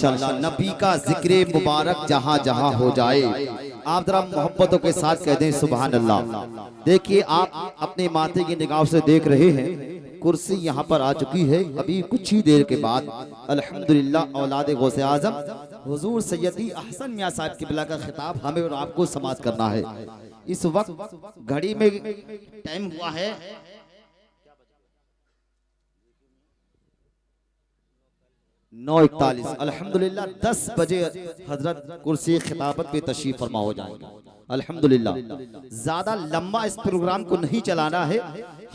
माशाल्लाह। नबी का जिक्र मुबारक जहाँ जहाँ हो जाए, आप जरा मोहब्बतों के साथ कह दें सुभान अल्लाह। देखिए आप अपने माथे की निगाह से देख रहे हैं, कुर्सी यहाँ पर आ चुकी है। अभी कुछ ही देर के बाद अल्हम्दुलिल्लाह औलाद गौसे आजम हुजूर सैयदी अहसन मियां साहब किबला का खिताब हमें और आपको समाअत करना है। इस वक्त घड़ी में टाइम हुआ है 9:41। अल्हम्दुलिल्लाह 10 बजे हजरत कुर्सी खिताबत पे तशरीफ फरमा हो जाएंगे। अल्हम्दुलिल्लाह ज्यादा लंबा इस प्रोग्राम को नहीं चलाना है,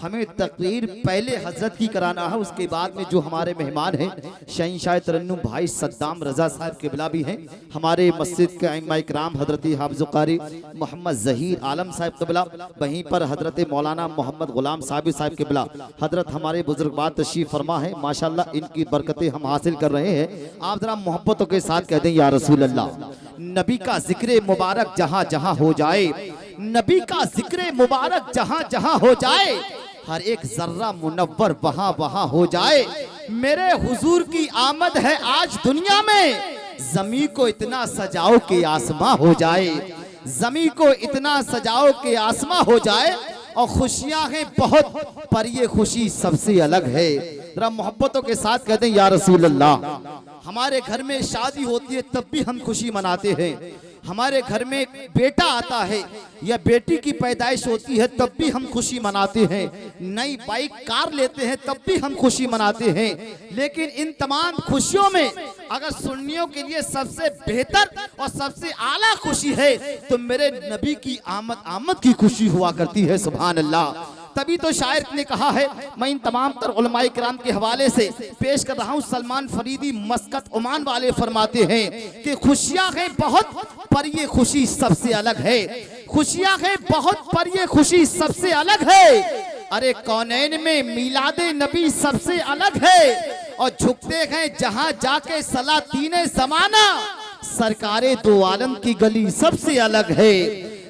हमें तकरीर पहले हजरत की कराना है, उसके बाद में जो हमारे मेहमान हैं शहंशाह तरन्नुम भाई सद्दाम रजा साहब किबला भी हैं, हमारे मस्जिद के इमाम इकराम हजरत हाफिज़ कारी मोहम्मद जहीर आलम साहब किबला, वहीं पर हजरत मौलाना मोहम्मद गुलाम साबिर साहब किबला, हजरत हमारे बुजुर्गवार तशरीफ फरमा है। माशाल्लाह इनकी बरकतें हम हासिल कर रहे हैं। आप जरा मोहब्बतों के साथ कह दें या रसूल अल्लाह। नबी का जिक्र मुबारक जहाँ जहाँ हो जाए, नबी का जिक्र मुबारक जहाँ जहाँ हो जाए, हर एक जर्रा मुनव्वर वहाँ वहाँ हो जाए। मेरे हुजूर की आमद है आज दुनिया में, जमी को इतना सजाओ के आसमां हो जाए, जमी को इतना सजाओ के आसमां हो जाए। और खुशियां हैं बहुत पर ये खुशी सबसे अलग है। जरा मोहब्बतों के साथ कहते हैं या रसूल अल्लाह। हमारे घर में शादी होती है तब भी हम खुशी मनाते हैं, हमारे घर में बेटा आता है या बेटी की पैदाइश होती है तब भी हम खुशी मनाते हैं, नई बाइक कार लेते हैं तब भी हम खुशी मनाते हैं। लेकिन इन तमाम खुशियों में अगर सुन्नियों के लिए सबसे बेहतर और सबसे आला खुशी है तो मेरे नबी की आमद की खुशी हुआ करती है। सुभान अल्लाह। तभी तो शायर ने कहा है, मैं इन तमाम तर उलमाए किराम के हवाले से पेश कर रहा हूँ। सलमान फरीदी मस्कत ओमान वाले फरमाते हैं कि खुशियां हैं बहुत पर ये खुशी सबसे अलग है, खुशियां हैं बहुत पर ये खुशी सबसे अलग है। अरे कौनैन में मिलादे नबी सबसे अलग है, और झुकते हैं जहां जाके सलातीने ज़माना, सरकारे दो आलम की गली सबसे अलग है।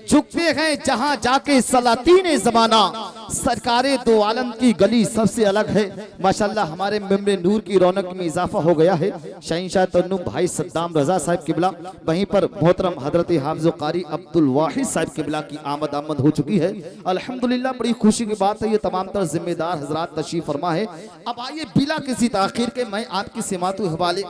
झुकते हैं जहां जाके सलातीने ज़माना, सरकारे दो आलम की गली सबसे अलग है। माशाल्लाह हमारे मेम्बरे नूर की रौनक में इजाफा हो गया है। शहंशाह तरन्नुम भाई सद्दाम रजा साहब किबला, वहीं पर मोहतरम हजरत हाफिज़ कारी अब्दुल वाहिद साहब किबला की आमद हो चुकी है। अल्हम्दुलिल्लाह बड़ी खुशी की बात है, ये तमाम तर जिम्मेदार हजरात तशरीफ फरमा है। अब आइए बिला किसी ताखीर के मैं आपकी सिमातु हवाले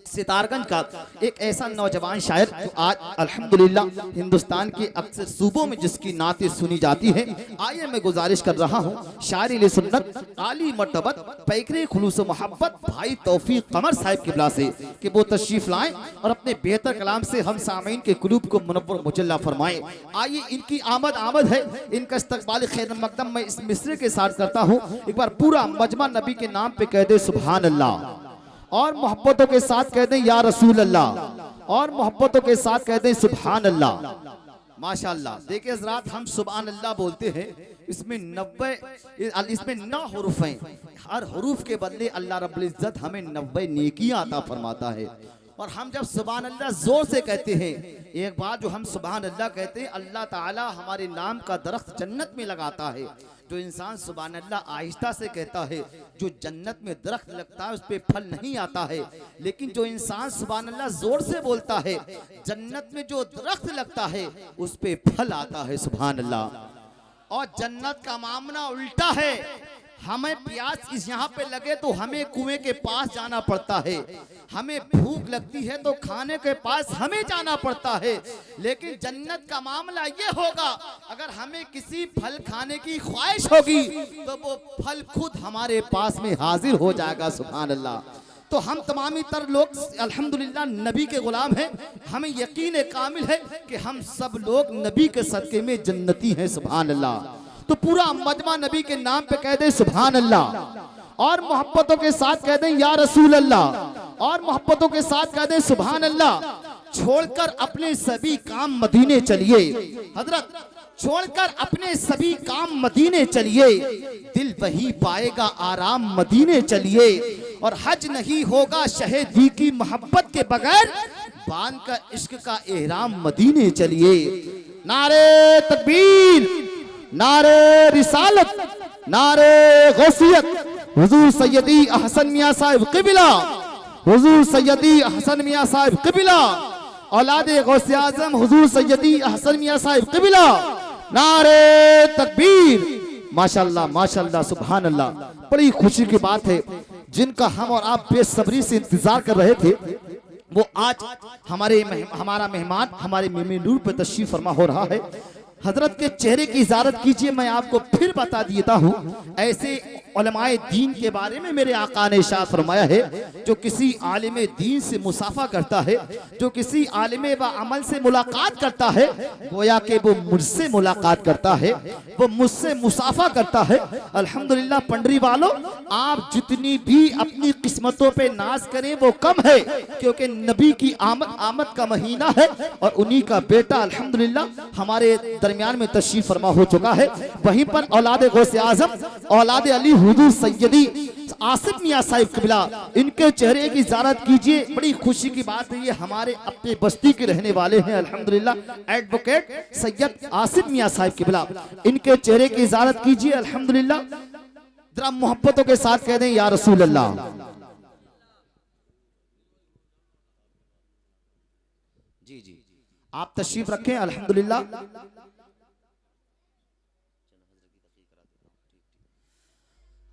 सितारगंज का एक ऐसा नौजवान शायर जो आज अल्हम्दुलिल्लाह हिंदुस्तान के अक्सर सूबों में जिसकी नातें सुनी जाती हैं, आइए मैं गुजारिश कर रहा हूँ शायर सुन्नत आली मर्तबत पैकरे खुलूस मोहब्बत भाई तौफीक कमर साहब किबला से कि वो तशरीफ लाएं और अपने बेहतर कलाम से हम सामीन के कुलूब को मुनव्वर मुजल्ला फरमाएं। आइए इनकी आमद है, इनका इस्तकबाल खैर मकदम मैं इस मिसरे के साथ करता हूँ। एक बार पूरा मजमा नबी के नाम पे कह दे सुभान अल्लाह, और मोहब्बतों के साथ कह दें या रसूल अल्लाह, और मोहब्बतों के साथ कह दें सुभान अल्लाह। माशाअल्लाह। देखिए हज़रात, हम सुभान अल्लाह बोलते हैं, इसमें 9 हुरूफ हैं। हर हुरूफ के बदले अल्लाह रब्बुल इज्जत हमें 90 नेकियां अता फरमाता है। और हम जब सुभान अल्लाह जोर से कहते हैं, एक बार जो हम सुभान अल्लाह कहते हैं, अल्लाह ताला हमारे नाम का दरख्त जन्नत में लगाता है। जो इंसान सुभान अल्लाह आहिस्ता से कहता है, जो जन्नत में दरख्त लगता है उस पे फल नहीं आता है। लेकिन जो इंसान सुभान अल्लाह जोर से बोलता है, जन्नत में जो दरख्त लगता है उस पे फल आता है। सुभान अल्लाह। और जन्नत का मामला उल्टा है, हमें प्यास इस यहाँ पे लगे तो हमें कुएं के पास जाना पड़ता है, हमें भूख लगती है तो खाने के पास हमें जाना पड़ता है। लेकिन जन्नत का मामला ये होगा, अगर हमें किसी फल खाने की ख्वाहिश होगी तो वो फल खुद हमारे पास में हाजिर हो जाएगा। सुभान अल्लाह। तो हम तमामी तर लोग अल्हम्दुलिल्लाह नबी के गुलाम हैं, हमें यकीन कामिल है कि हम सब लोग नबी के सदके में जन्नती हैं। सुभान अल्लाह। तो पूरा मजमा नबी के नाम पे कह दे सुभान अल्लाह, और मोहब्बतों के साथ कह दें या रसूल अल्लाह, और मोहब्बतों के साथ कह दें सुभान अल्लाह। छोड़कर अपने सभी काम मदीने चलिए हजरत, छोड़कर अपने सभी काम मदीने चलिए, दिल वही पाएगा आराम मदीने चलिए। और हज नहीं होगा शहीदी की मोहब्बत के बगैर, बांध कर इश्क का एहराम मदीने चलिए। नारे तकबीर, नारे रिसालत, नारे गौसियत, हुजूर सैयदी अहसन मियां साहब किबला, हुजूर सैयदी हसन मियां साहिब क़िबला, औलादे गौसे आजम हुजूर सैयदी हसन मियां साहिब क़िबला। नारे तकबीर। माशाअल्लाह माशाअल्लाह सुभान अल्लाह। बड़ी खुशी की बात है, जिनका हम और आप बेसब्री से इंतजार कर रहे थे, वो आज हमारा मेहमान हमारे मिमी नूर पे तशरीफ फरमा हो रहा है। हजरत के चेहरे की इजारत कीजिए। मैं आपको फिर बता देता हूँ, ऐसे उलमाए दीन के बारे में मेरे आका ने इरशाद फरमाया है, जो किसी आलिम दीन से मुसाफा करता है, जो किसी आलिम व अमल से मुलाकात करता है, गोया कि वो मुझसे मुलाकात करता है, वो मुझसे मुसाफा करता है। अल्हम्दुलिल्लाह पंडरी वालों, आप जितनी भी अपनी किस्मतों पे नाज करें वो कम है, क्योंकि नबी की आमद का महीना है और उन्हीं का बेटा अल्हम्दुलिल्लाह हमारे दरमियान में तशरीफ फरमा हो चुका है। वहीं पर औलादे गौसे आजम, औलादे अली हुजूर सैयदी आसिफ मियां साहिब क़िबला, इनके चेहरे की ज़ियारत कीजिए। बड़ी खुशी की बात है, ये हमारे अपने बस्ती के रहने वाले हैं अल्हम्दुलिल्लाह। एडवोकेट सैयद आसिफ मियां साहिब क़िबला, इनके चेहरे की ज़ियारत कीजिए अल्हम्दुलिल्लाह। जरा मोहब्बतों के साथ कह दें या रसूल अल्लाह। जी जी, आप तशरीफ रखें अल्हम्दुलिल्लाह।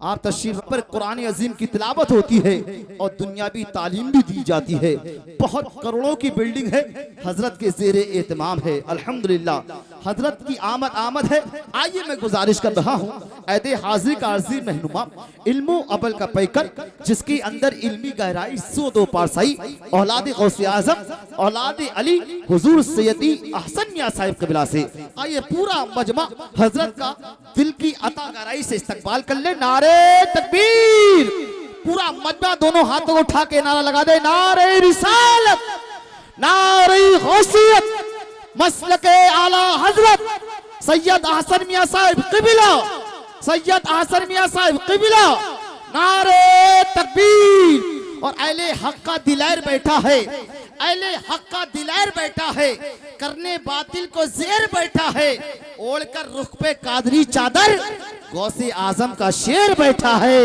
आप तशरीफ पर कुरान अजीम की तिलावत होती है और दुनियावी तालीम भी दी जाती है। बहुत करोड़ों की बिल्डिंग है, हजरत के ज़ेरे एहतमाम है अल्हम्दुलिल्लाह। हजरत की आमद है। आइए मैं गुजारिश कर रहा हूँ, ऐदे हाजिर का अर्जी रहनुमा, इल्मो अबल का पैकर, जिसके अंदर इल्मी गहराई सो दो पारसाई, औलाद गौसे आजम, औलाद अली हुजूर सैयदी अहसन मियां साहिब क़िबला से। आइए पूरा मजमा हजरत का दिल की अता गहराई से इस्तकबाल कर ले। नारे तकबीर। पूरा मजमा दोनों हाथों को उठा के नारा लगा दे, नारे रिसालत, नारे गौसियत, मसलके आला हजरत सैयद अहसन मियां साहिब क़िबला, सैयद अहसन मियां साहिब क़िबला। नारे तकबीर। और अहले हक का दिलैर बैठा है, अहले हक का दिलैर बैठा है, करने बातिल को ज़ेर बैठा है, ओढ़कर रुख पे कादरी चादर गौसे आजम का शेर बैठा है।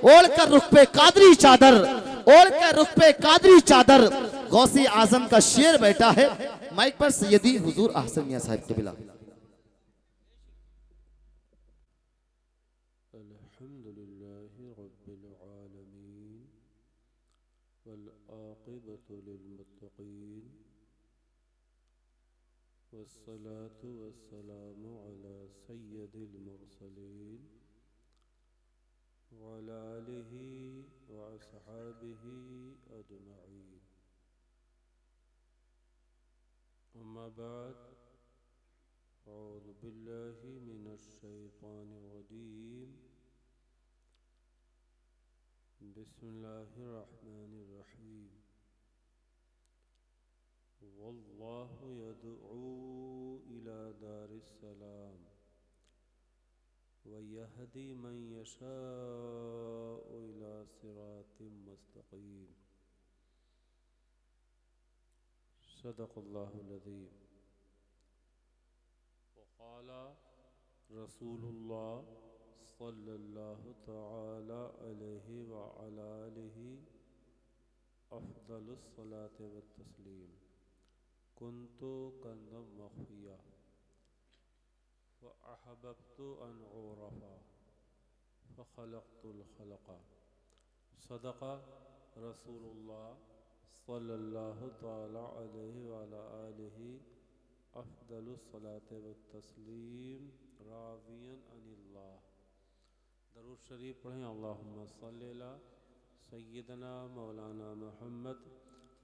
ओढ़कर रुख पे कादरी चादर, ओढ़कर रुख पे कादरी चादर गौसे आजम का शेर बैठा है। माइक पर सैयदी हुजूर अहसन मियां साहिब क़िबला। अल्हम्दुलिल्लाहि रब्बिल आलमीन वल आक़िबतु लिल मुत्तक़ीन वस्सलातु वस्सलामु अला सय्यदिल मुरसलीन व अला आलिहि व अस्हाबिहि अजमईन। अम्मा बाद, औज़ु बिल्लाहि मिनश शैतानिर रजीम। बिस्मिल्लाहिर रहमानिर रहीम। वल्लाहु यदऊ इला दारिस सलाम व यहदी मन यशाउ इला सिरातिम मुस्तकीम। सदक़ल्लाहुल अज़ीम। वक़ाल रसूलुल्लाह सल्लल्लाहु तआला अलैहि व अला आलिहि अफ़ज़लुस सलाति व तस्लीम। कुन्तु कन्ज़म मख़फ़िया फ़अहबब्तु अन उरफ़ा फ़ख़लक़तुल ख़लक़ा। सदक़ रसूलुल्लाह सल्लल्लाहु तआला अलैहि व अला आलिहि अफ़ज़लुस सलाति व तस्लीम रावियन अनिल्लाह। दरूद शरीफ पढ़ें। अल्लाहुम्मा सल्लि अला सय्यिदना मौलाना मुहम्मद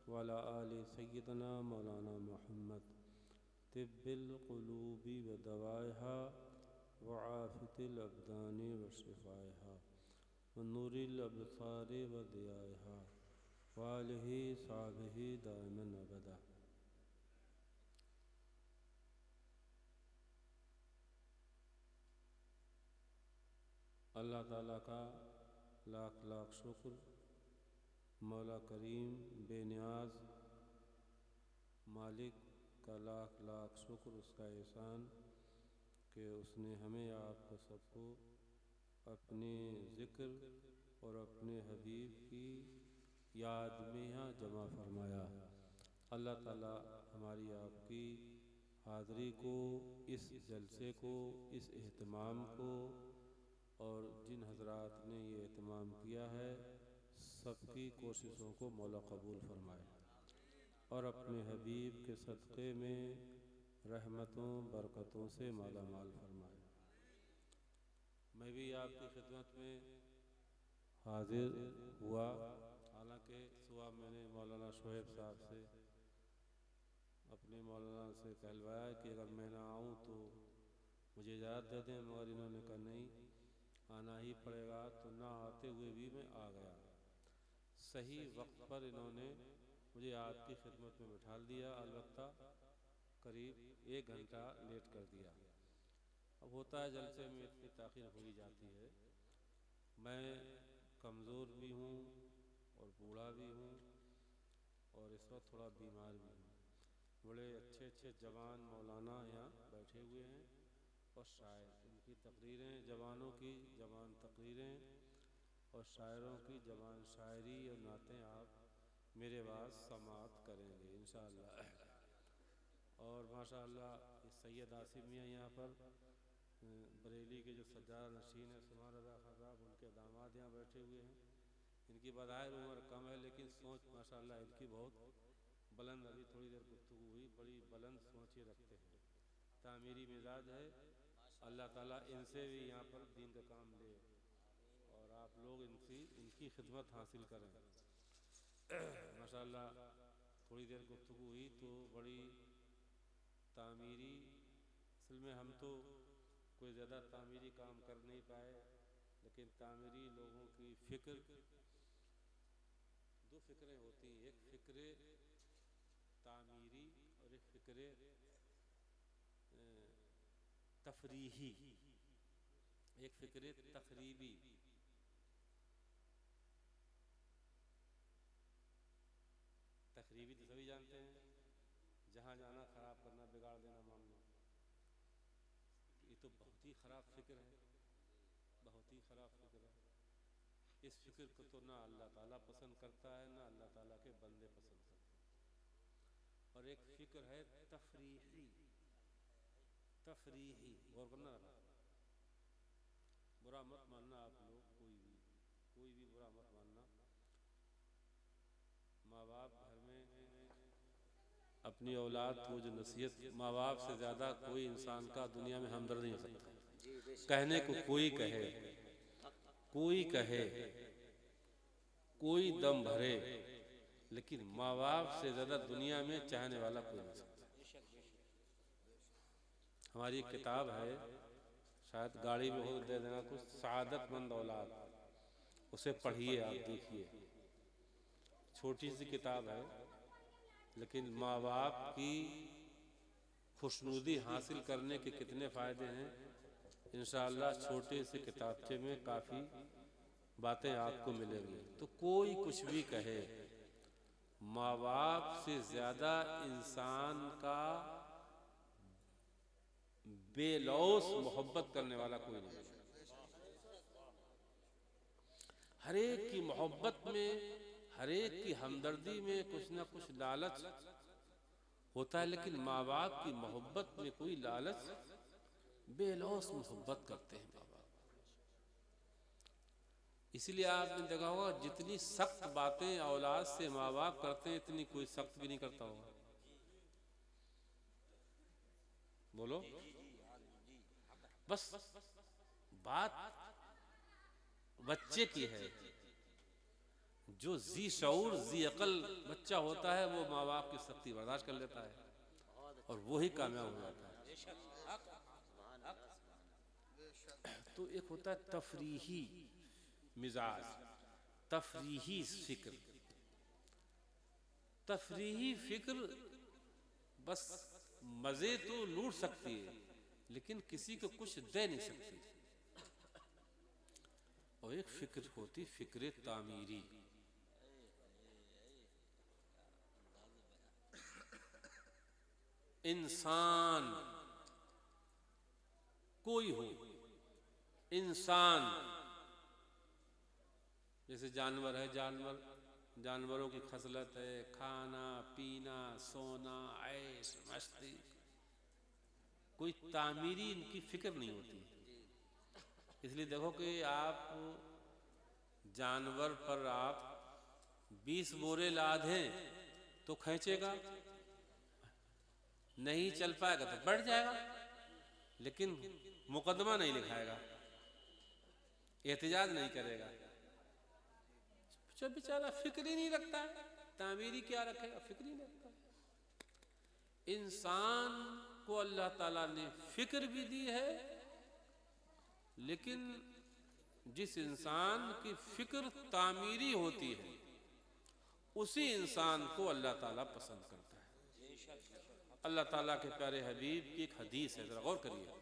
व अला आलि सय्यिदना मौलाना मुहम्मद। तिब्बिल क़ुलूबि व दवाइहा व आफ़ितिल अब्दानि व शिफ़ाइहा व नूरिल अब्सारि व दियाइहा व आलिहि सहाबिहि दाइमन अबदा। अल्लाह ताला का लाख लाख शुक्र, मौला करीम बेनियाज मालिक का लाख लाख शुक्र, उसका एहसान कि उसने हमें आपको सबको अपने ज़िक्र और अपने हबीब की याद में यहाँ जमा फरमाया। अल्लाह ताला हमारी आपकी हाज़री को, इस जलसे को, इस एहतमाम को और जिन हजरात ने ये एहतमाम किया है सबकी कोशिशों को मौला कबूल फरमाए और अपने हबीब के सदक़े में रहमतों बरकतों से माला माल फरमाए। मैं भी आपकी खिदमत में हाजिर हुआ। हालांकि सुबह मैंने मौलाना शोएब साहब से, अपने मौलाना से कहलवाया कि अगर मैं ना आऊँ तो मुझे इजाज़त दे दें, मगर इन्होंने कहा नहीं, आना ही पड़ेगा। तो ना आते हुए भी मैं आ गया। सही वक्त पर इन्होंने मुझे आपकी खिदमत में बिठा दिया, अलबत्ता करीब 1 घंटा लेट कर दिया। अब होता है जलसे में इतनी ताख़ीर हो ही जाती है। मैं कमज़ोर भी हूँ और बूढ़ा भी हूँ और इस वक्त थोड़ा बीमार भी हूँ। बड़े अच्छे अच्छे जवान मौलाना यहाँ बैठे हुए हैं और शायर, इनकी तकरीरें, जवानों की जवान तकरीरें और शायरों की जवान शायरी और नातें आप मेरे बाद समाअत करेंगे इंशाअल्लाह। और माशाअल्लाह इस सैयद आसिम मियाँ यहाँ पर बरेली के जो सज्जादा नशीन है सुभान रज़ा खान साहब, उनके दामाद यहाँ बैठे हुए हैं। इनकी बज़ाहिर उम्र कम है लेकिन सोच माशाअल्लाह इनकी बहुत बुलंद। अभी थोड़ी देर गुफ्तगू हुई, बड़ी बुलंद सोच ये रखते हैं, तामीरी मिजाज है। अल्लाह ताला इनसे भी यहाँ पर दीन का काम ले और आप लोग इनकी खिदमत हासिल करें। माशाअल्लाह थोड़ी देर गुफ्तगू हुई तो बड़ी तामीरी, असल में हम तो कोई ज़्यादा तामीरी काम कर नहीं पाए, लेकिन तामीरी लोगों की फ़िक्र, 2 फ़िक्रें होती हैं, एक फ़िक्र तामीरी और एक फ़िक्र तफरीही, एक फ़िक्र तखरीबी। तखरीबी तो सभी जानते हैं, जहाँ जाना ख़राब करना, बिगाड़ देना मामला। ये तो बहुत ही ख़राब फ़िक्र है, बहुत ही ख़राब फ़िक्र है। इस फ़िक्र को तो ना अल्लाह ताला पसंद करता है, ना अल्लाह ताला के बंदे पसंद करते हैं। और एक फ़िक्र है तफरीही, तफरीही, गौर करना रहा। बुरा मत मानना आप लोग, कोई भी बुरा मत मानना। माँ बाप घर में अपनी औलाद को जो नसीहत, माँ बाप से ज़्यादा कोई इंसान का दुनिया में हमदर्द नहीं हो सकता। कहने को कोई कहे, कोई कहे, कोई दम भरे, लेकिन माँ बाप से ज़्यादा दुनिया में चाहने वाला कोई नहीं सकता। हमारी एक किताब है, शायद गाड़ी में हो दे देना कुछ, सआदतमंद औलाद, उसे पढ़िए, आप देखिए। छोटी सी किताब है लेकिन माँ बाप की खुशनुदी हासिल करने के कितने फ़ायदे हैं, इंशाअल्लाह छोटे से किताबचे में काफ़ी बातें आपको मिलेंगी। तो कोई कुछ भी कहे, माँ बाप से ज़्यादा इंसान का बेलौस मोहब्बत करने वाला कोई नहीं। हर एक की मोहब्बत में, हर एक की हमदर्दी में कुछ ना कुछ लालच होता है, लेकिन माँ बाप की मोहब्बत में कोई लालच, बेलौस मोहब्बत करते हैं माँ बाप। इसलिए आपने देखा होगा जितनी सख्त बातें औलाद से माँ बाप करते हैं, इतनी कोई सख्त भी नहीं करता होगा। बोलो, बस बात बच्चे की है। जो जी शऊर जी अकल बच्चा होता है वो माँ बाप की सख्ती बर्दाश्त कर लेता है और वो ही कामयाब हो जाता है। तो एक होता है तफरीही मिजाज, तफरीही फिक्र। तफरीही फिक्र बस मजे तो लूट सकती है लेकिन किसी को कुछ दे नहीं सकती। और एक फिक्र होती फिक्र तामीरी। इंसान कोई हो, इंसान जैसे जानवर है, जानवर जानवरों की खसलत है, खाना पीना सोना ऐश मस्ती, कोई तामीरी इनकी फिक्र नहीं होती। इसलिए देखो कि आप जानवर पर आप 20 बोरे लाद हैं तो खींचेगा, नहीं चल पाएगा तो बढ़ जाएगा, लेकिन मुकदमा नहीं लिखाएगा, एहतिजाज नहीं करेगा। जो बेचारा फिक्र ही नहीं रखता है, तामीरी क्या रखेगा, फिक्र ही नहीं रखता। इंसान को अल्लाह ताला ने फिक्र भी दी है, लेकिन जिस इंसान की फिक्र तामीरी होती है उसी इंसान को अल्लाह ताला पसंद करता है। अल्लाह ताला के प्यारे हबीब की एक हदीस है, जरा गौर करिए।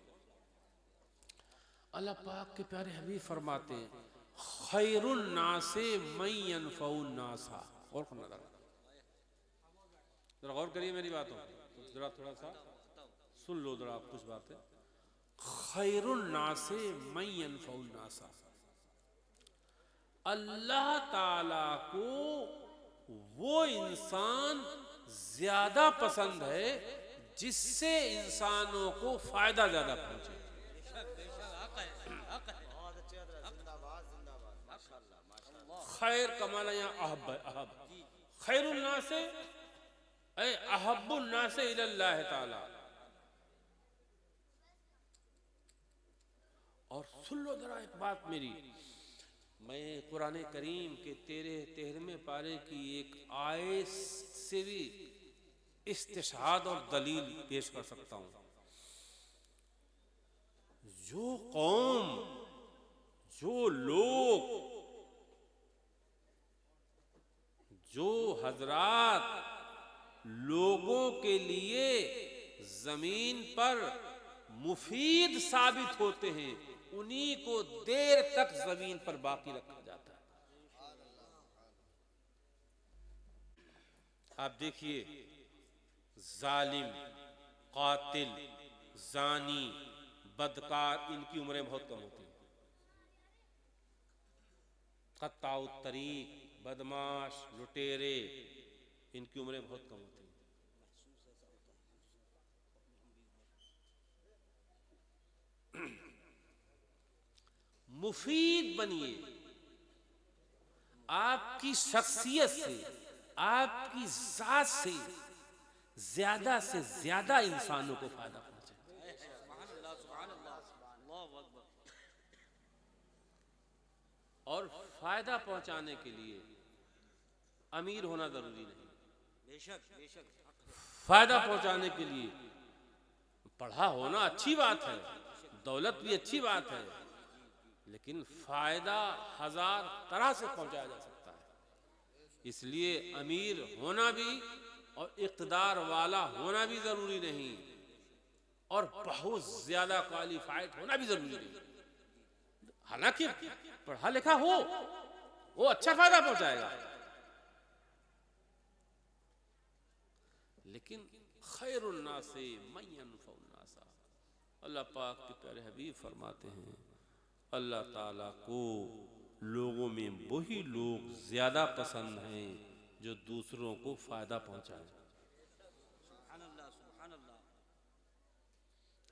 अल्लाह पाक के प्यारे हबीब फरमाते हैं, खैरुन नासे मन यनफउन नासा। और जरा गौर करिए मेरी बातों, जरा थोड़ा सा सुन लो जरा कुछ बातें। खैरुन नासे मन यनफउन नासा, अल्लाह ताला को वो इंसान ज्यादा पसंद है जिससे इंसानों को फायदा ज्यादा पहुंचे। खैर कमाना यहाँ अहब है, अहब खैरुन नासे ऐ अहब्बुन नासे इलल्लाह ताला। और सुन लो जरा एक बात मेरी, मैं कुरान करीम के 13वें पारे की एक आयत से भी इस्तिशाद और दलील पेश कर सकता हूं। जो कौम, जो लोग, जो हजरात लोगों के लिए जमीन पर मुफीद साबित होते हैं, उन्हीं को देर तक जमीन पर बाकी रखा जाता है। आप देखिए, जालिम, कातिल, जानी, बदकार, इनकी उम्रें बहुत कम होती हैं। कत्ताउ तरीक, बदमाश, लुटेरे, इनकी उम्रें बहुत कम होती हैं। मुफीद बनिए, आपकी शख्सियत से, आपकी जात से ज्यादा इंसानों को फायदा पहुंचे। और फायदा पहुंचाने के लिए अमीर होना जरूरी नहीं, बेशक फायदा पहुंचाने के लिए पढ़ा होना अच्छी बात है, दौलत भी अच्छी बात है, लेकिन फायदा हजार तरह से पहुंचाया जा सकता है। इसलिए अमीर होना भी और इक़्तिदार वाला होना भी जरूरी नहीं, और बहुत ज्यादा क्वालिफाइड होना भी जरूरी नहीं। हालांकि पढ़ा लिखा हो वो अच्छा फायदा पहुंचाएगा, लेकिन खैरुन नासे मन यनफउन नासा। अल्लाह पाक के प्यारे हबीब फरमाते हैं, अल्लाह ताला को लोगों में वही लोग ज्यादा पसंद हैं जो दूसरों को फायदा पहुंचाए।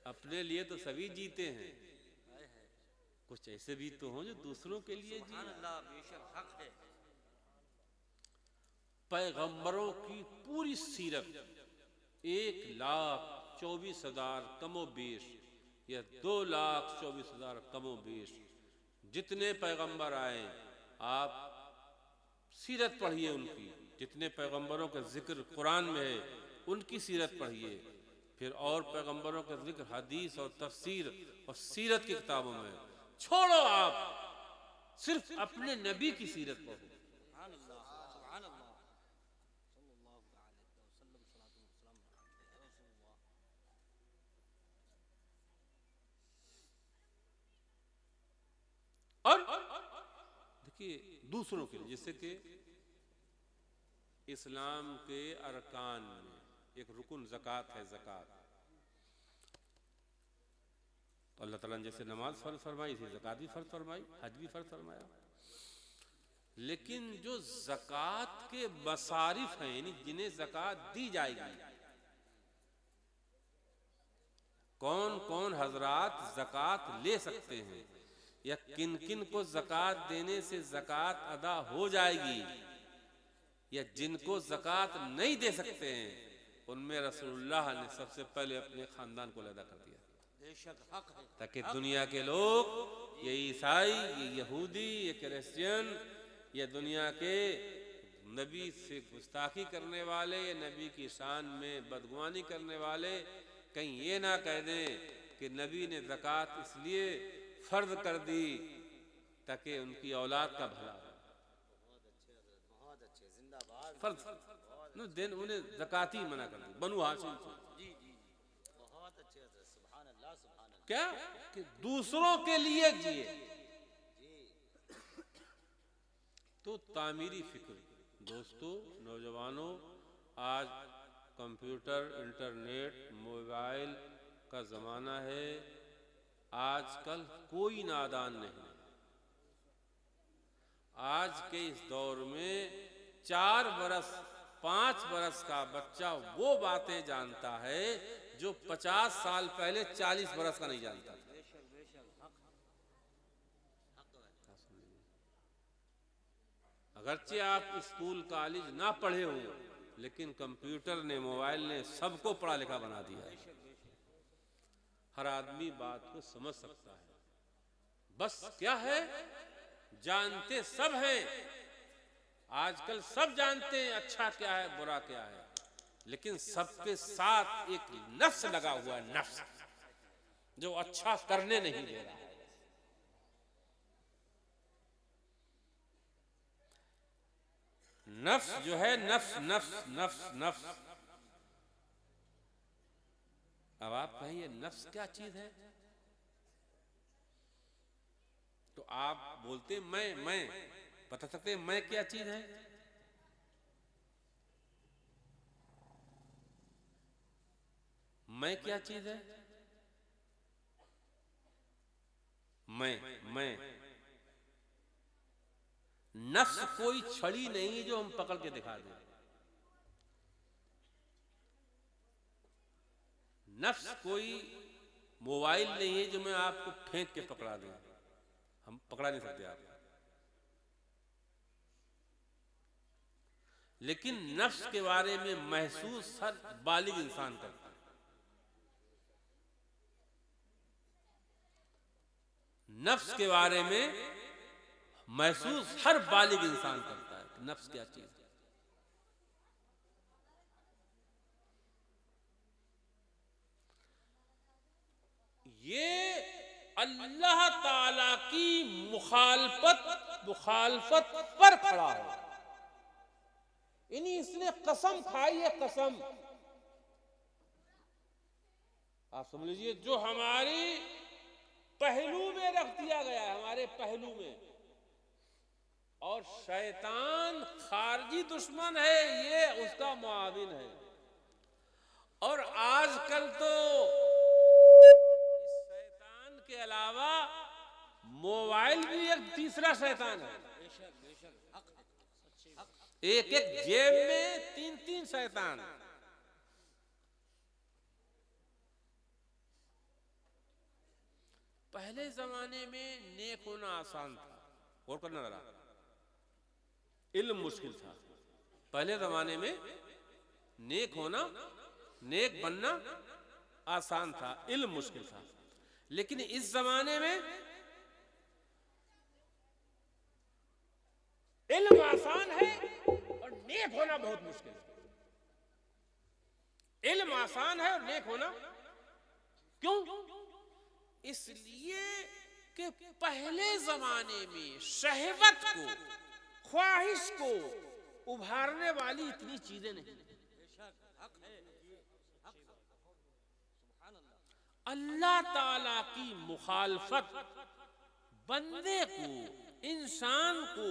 अपने लिए तो सभी जीते हैं, कुछ ऐसे भी तो हों जो दूसरों के लिए जिए। पैगंबरों की पूरी सीरत 1,24,000 कमोबेश या 2,24,000 कमोबेश जितने पैगंबर आए, आप सीरत पढ़िए उनकी, जितने पैगंबरों का जिक्र कुरान में है उनकी सीरत पढ़िए, फिर और पैगंबरों का जिक्र हदीस और तफसीर और सीरत की किताबों में। छोड़ो आप सिर्फ अपने नबी की सीरत पढ़ो। और देखिए दूसरों के लिए, जैसे कि इस्लाम के अरकान में एक रुकुन ज़कात है, ज़कात। अल्लाह ताला ने जैसे नमाज फर्ज फरमाई, इसी ज़कात भी फर्ज फरमाई, हज भी फर्ज फरमाया। लेकिन जो ज़कात के मसारिफ हैं, यानी जिन्हें ज़कात दी जाएगी, कौन कौन हजरात ज़कात ले सकते हैं या किन किन को ज़कात देने से ज़कात अदा हो जाएगी, या जिनको ज़कात नहीं दे सकते हैं, उनमें रसूलुल्लाह ने सबसे पहले अपने ख़ानदान को अलग कर दिया, ताकि दुनिया के लोग, ये ईसाई, ये यहूदी, ये क्रिश्चियन, ये दुनिया के नबी से गुस्ताखी करने वाले, ये नबी की शान में बदगुमानी करने वाले, कहीं ये ना कह दें कि नबी ने ज़कात इसलिए फ़र्ज कर दी ताकि उनकी औलाद का भला हो। फर्ज न दिन उन्हें ज़कात ही मना कर दी बनु हाशिम से। क्या कि दूसरों के लिए जिए। तो तामीरी फिक्र, दोस्तों, नौजवानों, आज कंप्यूटर, इंटरनेट, मोबाइल का ज़माना है। आजकल कोई नादान नहीं। आज के इस दौर में 4 बरस 5 बरस का बच्चा वो बातें जानता है जो 50 साल पहले 40 बरस का नहीं जानता था। अगरचे आप स्कूल कॉलेज ना पढ़े हो, लेकिन कंप्यूटर ने, मोबाइल ने सबको पढ़ा लिखा बना दिया है। हर आदमी बात को समझ सकता है। बस क्या है, जानते सब हैं। आजकल सब जानते हैं अच्छा क्या है, बुरा क्या है, लेकिन सबके साथ एक नफ्स लगा हुआ है, नफ्स जो अच्छा करने नहीं दे रहा है। नफ्स जो है, नफ्स नफ्स नफ्स नफ्स। अब आप कहिए नफ्स क्या चीज है, तो आप बोलते मैं बता सकते हैं मैं क्या चीज है? मैं क्या चीज है? मैं नफ्स कोई छड़ी नहीं जो हम पकड़ के दिखा दें। नफ्स कोई मोबाइल नहीं है जो मैं आपको फेंक के पकड़ा दूं। हम पकड़ा नहीं सकते आपको। लेकिन नफ्स के बारे में महसूस हर बालिग इंसान करता है। नफ्स के बारे में महसूस हर बालिग इंसान करता है कि नफ्स क्या चीज है। ये अल्लाह ताला की मुखालफत पर खड़ा है। इसने कसम खाई है, कसम। आप समझ लीजिए, जो हमारी पहलू में रख दिया गया है, हमारे पहलू में। और शैतान खारजी दुश्मन है, ये उसका मुआविन है। और आजकल तो इस शैतान के अलावा मोबाइल भी एक तीसरा शैतान है। एक एक जेब में 3-3 शैतान। पहले जमाने में नेक होना आसान था। और करना जरा, इल्म मुश्किल था। पहले जमाने में नेक होना, नेक बनना आसान था, इल्म मुश्किल था। लेकिन इस जमाने में इल्म आसान है और नेक होना बहुत मुश्किल है। इल्म आसान है और नेक होना क्यों? इसलिए कि पहले जमाने में शहवत को, ख्वाहिश को उभारने वाली इतनी चीजें नहीं। अल्लाह ताला की मुखालफत बंदे को, इंसान को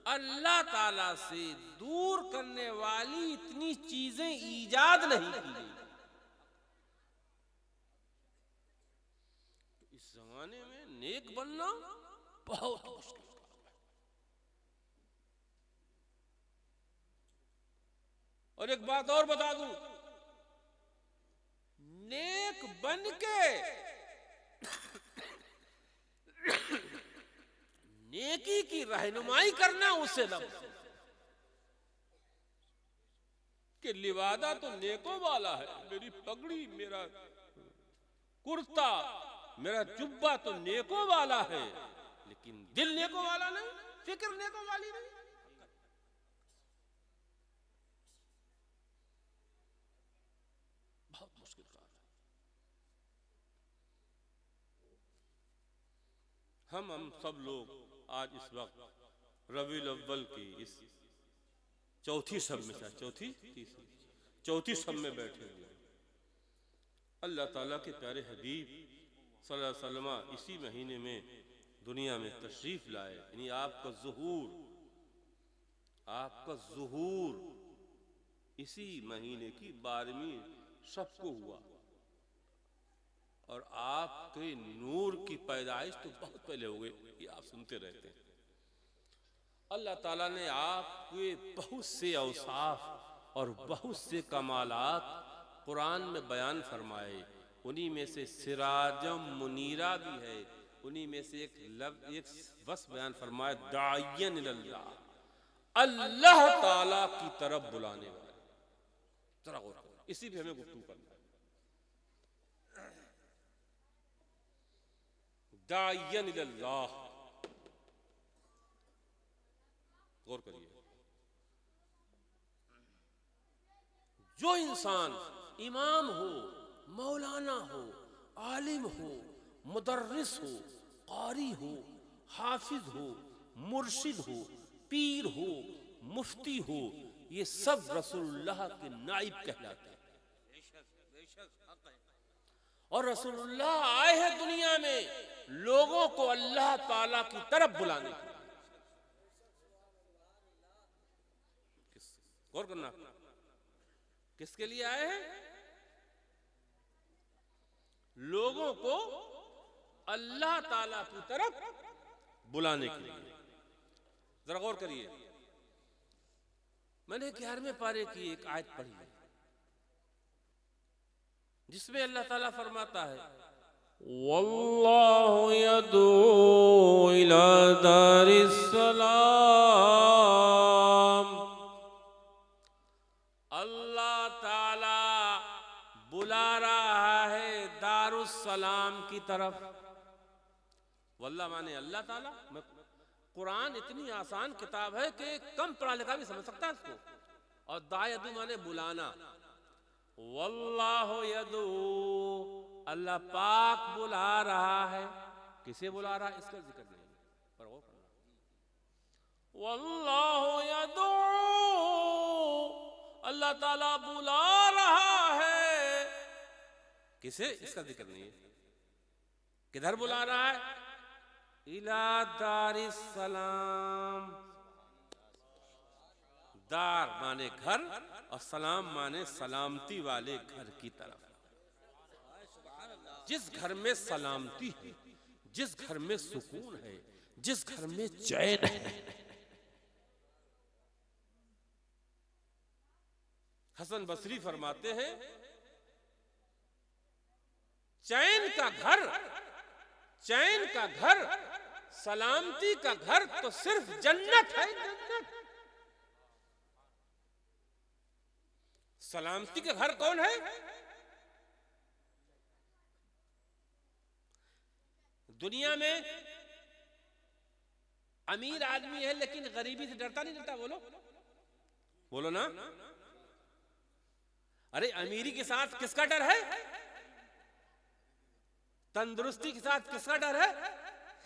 अल्लाह ताला से दूर करने वाली इतनी चीजें ईजाद नहीं की गई। तो इस जमाने में नेक बनना बहुत मुश्किल काम है। और एक बात और बता दूं, नेक बन के नेकी की रहनुमाई करना उससे लफ्ज कि लिवादा तो नेकों वाला है, मेरी पगड़ी, मेरा कुर्ता, मेरा जुब्बा तो नेकों वाला है, लेकिन दिल नेकों वाला नहीं, फिक्र नेकों वाली नहीं। बहुत मुश्किल काम है। हम सब लोग आज इस वक्त रबीउल अव्वल की इस चौथी सब में, चौथी सब में बैठे हुए हैं। अल्लाह ताला के प्यारे हबीब सल्लल्लाहु अलैहि वसल्लम इसी महीने में दुनिया में तशरीफ लाए। यानी आपका ज़ुहूर इसी महीने की 12वीं शब को हुआ, और आपके नूर की पैदाइश तो बहुत पहले हो गई, ये आप सुनते रहते हैं। अल्लाह ताला ने आपके बहुत से औसाफ और बहुत से कमालात कुरान में बयान फरमाए। उन्हीं में से सिराजम मुनीरा भी है, उन्हीं में से एक वस बयान फरमाए, दाइयन इल्लाह, अल्लाह ताला की तरफ बुलाने वाले। जरा गौर करो, इसी पे हमें गुफ्तगू करना है। दाइयन इल्लाह, गौर करिए। जो इंसान इमाम हो, मौलाना हो, आलिम हो, मुदर्रिस हो, कारी हो, हाफिज हो, मुर्शिद हो, पीर हो, मुफ्ती हो, ये सब रसूलुल्लाह के नाइब कहलाते हैं। और रसूलुल्लाह आए हैं दुनिया में लोगों को अल्लाह ताला की तरफ बुलाने के लिए। गौर करना, किसके लिए आए हैं? लोगों को अल्लाह ताला की तरफ बुलाने के लिए। जरा गौर करिए, मैंने 11वें पारे की एक आयत पढ़ी है जिसमें अल्लाह ताला फरमाता है, वल्लाहु यदू इला दारिस सलाम, अल्लाह ताला बुला रहा है दारुस सलाम की तरफ। वल्लाह माने अल्लाह ताला। कुरान इतनी आसान किताब है कि कम पढ़ा लिखा भी समझ सकता है इसको। और दायदू माने बुलाना। वल्लाहु यदू, अल्लाह पाक बुला रहा है। किसे बुला रहा है इसका जिक्र नहीं है, पर वो करना। वल्लाहु यदू, अल्लाह ताला बुला रहा है। किसे, इसका जिक्र नहीं है। किधर बुला रहा है? इला दारिस सलाम। दार माने घर और सलाम माने सलामती वाले घर की तरफ। जिस घर में सलामती है, जिस घर में सुकून है, जिस घर में चैन है। हसन बसरी फरमाते हैं, चैन का घर, चैन का घर, सलामती का घर तो सिर्फ जन्नत है। जन्नत। सलामती का घर कौन है? दुनिया में अमीर आदमी है लेकिन गरीबी से डरता नहीं डरता? बोलो बोलो ना। अरे अमीरी के साथ किसका डर है? तंदुरुस्ती के साथ किसका डर है?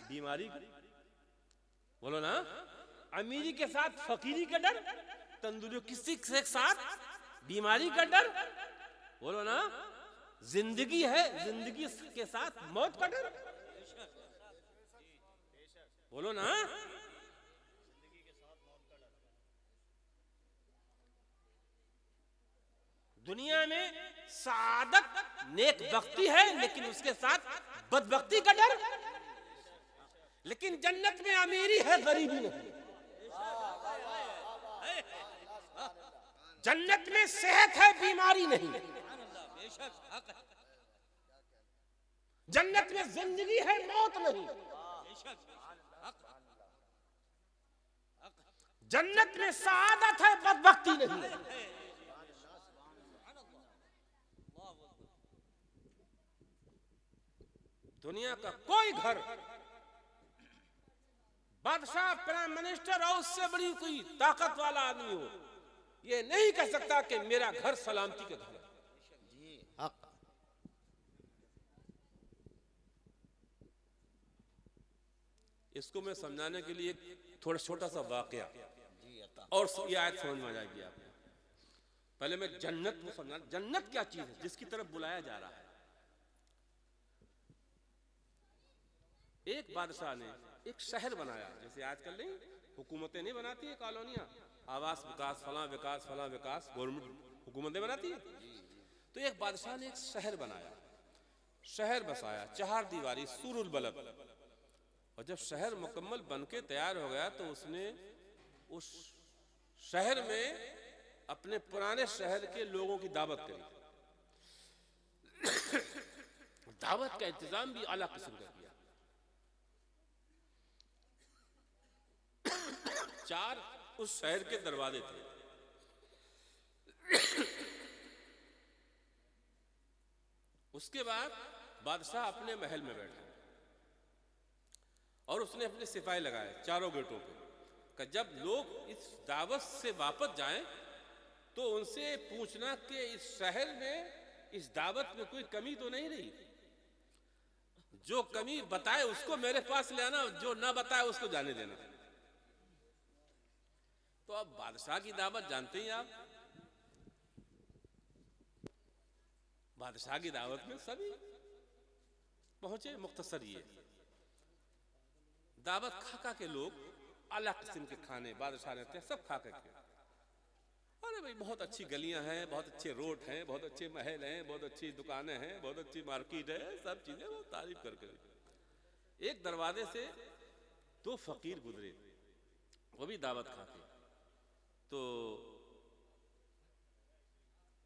बीमारी का। बोलो ना। अमीरी के साथ फकीरी का डर, तंदुरुस्ती के साथ बीमारी का डर। बोलो ना। जिंदगी है, जिंदगी के साथ मौत का डर। बोलो ना। दुनिया में सादत नेक बख्ती है लेकिन उसके साथ बदबख्ती का डर। लेकिन जन्नत में अमीरी है, गरीबी नहीं। जन्नत में सेहत है, बीमारी नहीं। जन्नत में जिंदगी है, मौत नहीं। जन्नत में सआदत है, बदबख्ती नहीं। दुनिया का कोई घर बादशाह, प्राइम मिनिस्टर और उससे बड़ी कोई ताकत वाला आदमी हो, ये नहीं कह सकता कि मेरा घर सलामती का घर है। इसको मैं समझाने के लिए थोड़ा छोटा सा वाकया और ये आयत समझ में आ जाएगी आपको। पहले मैं जन्नत को समझा, जन्नत क्या चीज है जिसकी तरफ बुलाया जा रहा है। एक बादशाह ने एक शहर बनाया, जैसे आजकल नहीं हुकूमतें नहीं बनाती है कॉलोनियां, आवास विकास, फलां विकास, फलां विकास, गवर्नमेंट हुकूमतें बनाती है। तो एक बादशाह ने एक शहर बनाया, शहर बसाया, 4 दीवारी, सूरुल बलद। और जब शहर मुकम्मल बनके तैयार हो गया तो उसने उस शहर में अपने पुराने शहर के लोगों की दावत करी। दावत का इंतजाम भी आला किस्म का किया। 4 उस शहर के दरवाजे थे। उसके बाद बादशाह अपने महल में बैठा और उसने अपने सिपाही लगाए चारों गेटों पे कि जब लोग इस दावत से वापस जाएं तो उनसे पूछना कि इस शहर में, इस दावत में कोई कमी तो नहीं रही। जो कमी बताए उसको मेरे पास ले आना, जो ना बताए उसको जाने देना। तो अब बादशाह की दावत जानते ही आप, बादशाह की दावत में सभी पहुंचे। मुख्तसर ये दावत खा के लोग अलग किस्म के खाने बादशाह ने थे, सब खा के। अरे भाई बहुत अच्छी गलियां हैं, बहुत अच्छे रोड हैं, बहुत अच्छे महल हैं, बहुत अच्छी दुकानें हैं, बहुत अच्छी मार्केट है, सब चीजें वो तारीफ करके। एक दरवाजे से 2 फकीर गुजरे, वो भी दावत खाते। तो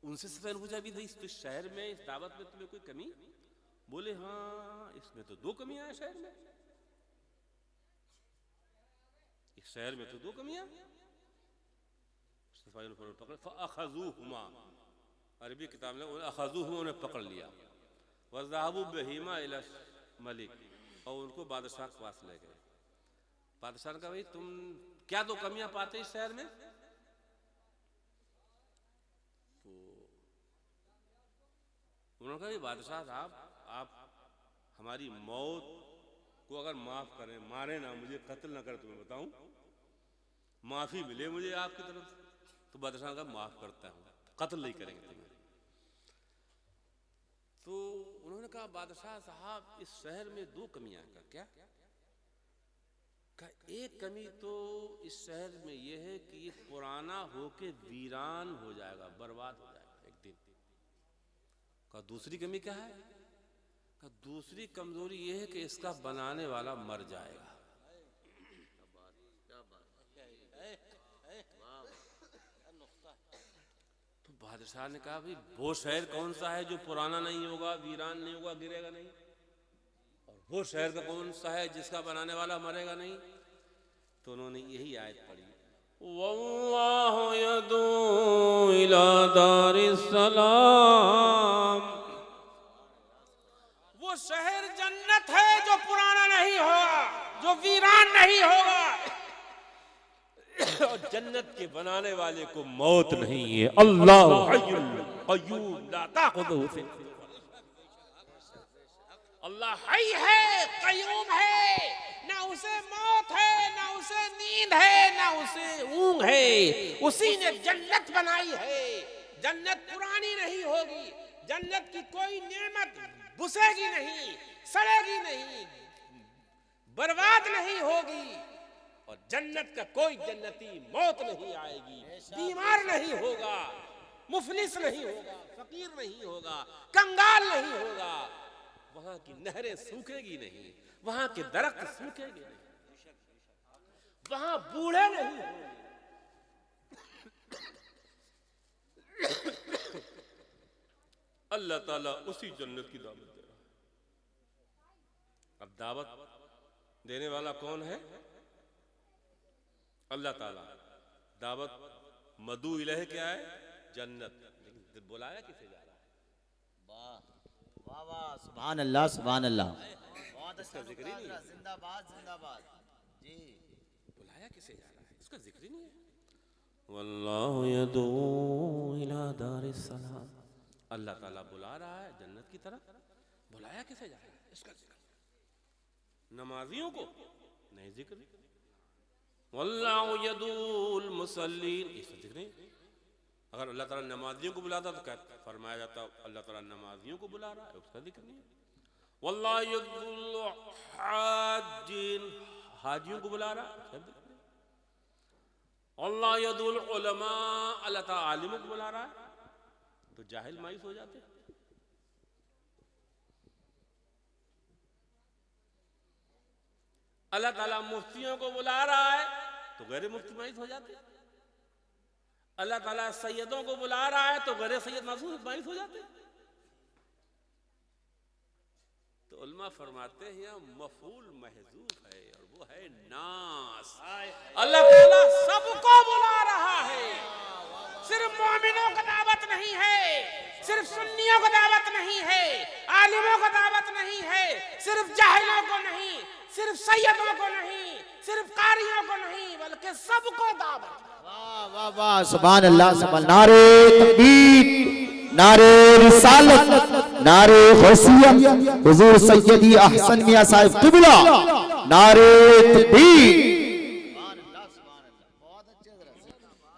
उनसे सफेद पूछा भी, इस शहर में, इस दावत में तुम्हें कोई कमी? बोले हाँ, इसमें तो 2 कमियां हैं शहर में, इस शहर में तो 2 कमियां। पकड़, अरबी किताब में उन्हें पकड़ लिया। वज़ाहबू बहीमा इला मलिक, और उनको बादशाह के पास ले गए। बादशाह ने कहा भाई तुम क्या 2 कमियां पाते इस शहर में? तो उन्होंने कहा बादशाह साहब, आप हमारी मौत को अगर माफ करें, मारे ना, मुझे कत्ल ना करें, तुम्हें बताऊं, माफी मिले मुझे आपकी तरफ से, तो बादशाह का माफ करता हूं, कत्ल नहीं करेंगे तुम्हें। तो उन्होंने कहा बादशाह साहब, इस शहर में 2 कमियां हैं। क्या? एक कमी तो इस शहर में यह है कि ये पुराना होके वीरान हो जाएगा, बर्बाद हो जाएगा एक दिन। का दूसरी कमी क्या है? का दूसरी कमजोरी यह है कि इसका बनाने वाला मर जाएगा। तो बादशाह ने कहा भाई वो शहर कौन सा है जो पुराना नहीं होगा, वीरान नहीं होगा, गिरेगा नहीं, और वो शहर का कौन सा है जिसका बनाने वाला मरेगा नहीं? तो उन्होंने यही आयत पढ़ी, वल्लाहु यदू इला दारिस सलाम। वो शहर जन्नत है जो पुराना नहीं होगा, जो वीरान नहीं होगा, और जन्नत के बनाने वाले को मौत नहीं है। अल्लाह हय्युल क़य्यूम ला ताख़ुज़ुहु सिनतुन, अल्लाह हय है, क़य्यूम है, ना उसे मौत है, ना उसे नींद है, ना उसे ऊँघ है। उसी ने जन्नत बनाई है। जन्नत पुरानी नहीं होगी, जन्नत की कोई नेमत बुसेगी नहीं, सड़ेगी नहीं, बर्बाद नहीं होगी, और जन्नत का कोई जन्नती मौत नहीं आएगी, बीमार नहीं होगा, मुफलिस नहीं होगा, फकीर नहीं होगा, कंगाल नहीं होगा। वहां की नहरें सूखेगी नहीं, वहां के दरख्त सूखेंगे नहीं, वहां बूढ़े नहीं होंगे, अल्लाह ताला उसी जन्नत की दावत दे रहा है। अब दावत देने वाला कौन है? अल्लाह ताला। दावत मदू इलह क्या है? जन्नत। लेकिन बुलाया किसे जा रहा है? वाह वाह वाह, सुभान अल्लाह सुभान अल्लाह, बहुत अच्छा जिक्र ही नहीं है। जिंदाबाद जिंदाबाद जी। बुलाया किसे जा रहा है? इसका जिक्र ही नहीं है। वल्लाहु यदू इला दारिस सलाम। अल्लाह ताला बुला रहा है जन्नत की तरफ। बुलाया किसे जा रहा है? इसका जिक्र। नमाजियों को नहीं जिक्र। वल्लाहु यदूल मुसल्लीन, इसका जिक्र नहीं। अगर अल्लाह ताला नमाजियों को बुलाता तो फरमाया जाता अल्लाह ताला नमाजियों को बुला रहा है, उसका जिक्र नहीं। वल्लाहु यदूल हाजिन, हाजियों को बुला रहा है, उसका जिक्र नहीं। अल्लाह यदुल उलमा, अल्लाह ताला आलिमों को बुला रहा है, तो जाहिल मायूस हो जाते। अल्लाह ताला मुफ्तियों को बुला रहा है तो गैर मुफ्ती मायूस हो जाते। अल्लाह ताला सैयदों को बुला रहा है तो गैर सैयद मायूस हो जाते। तो उल्मा फरमाते हैं यहाँ मफूल महजूफ है और वो है नास। अल्लाह ताला सबको बुला रहा है, सिर्फ मोमिनों को दावत नहीं है, सिर्फ सुन्नियों को दावत नहीं है, आलिमों को दावत नहीं है, सिर्फ जाहिलों को नहीं, सिर्फ सैयदों को नहीं, सिर्फ कारियों को नहीं, बल्कि सबको दावत। वाह वाह वाह, सुभान अल्लाह सुभान। नारे तकबीर, नारे रिसालत, नारे गौसियत, हुजूर सैयदी अहसन मियां साहिब क़िबला, नारे तकबीर।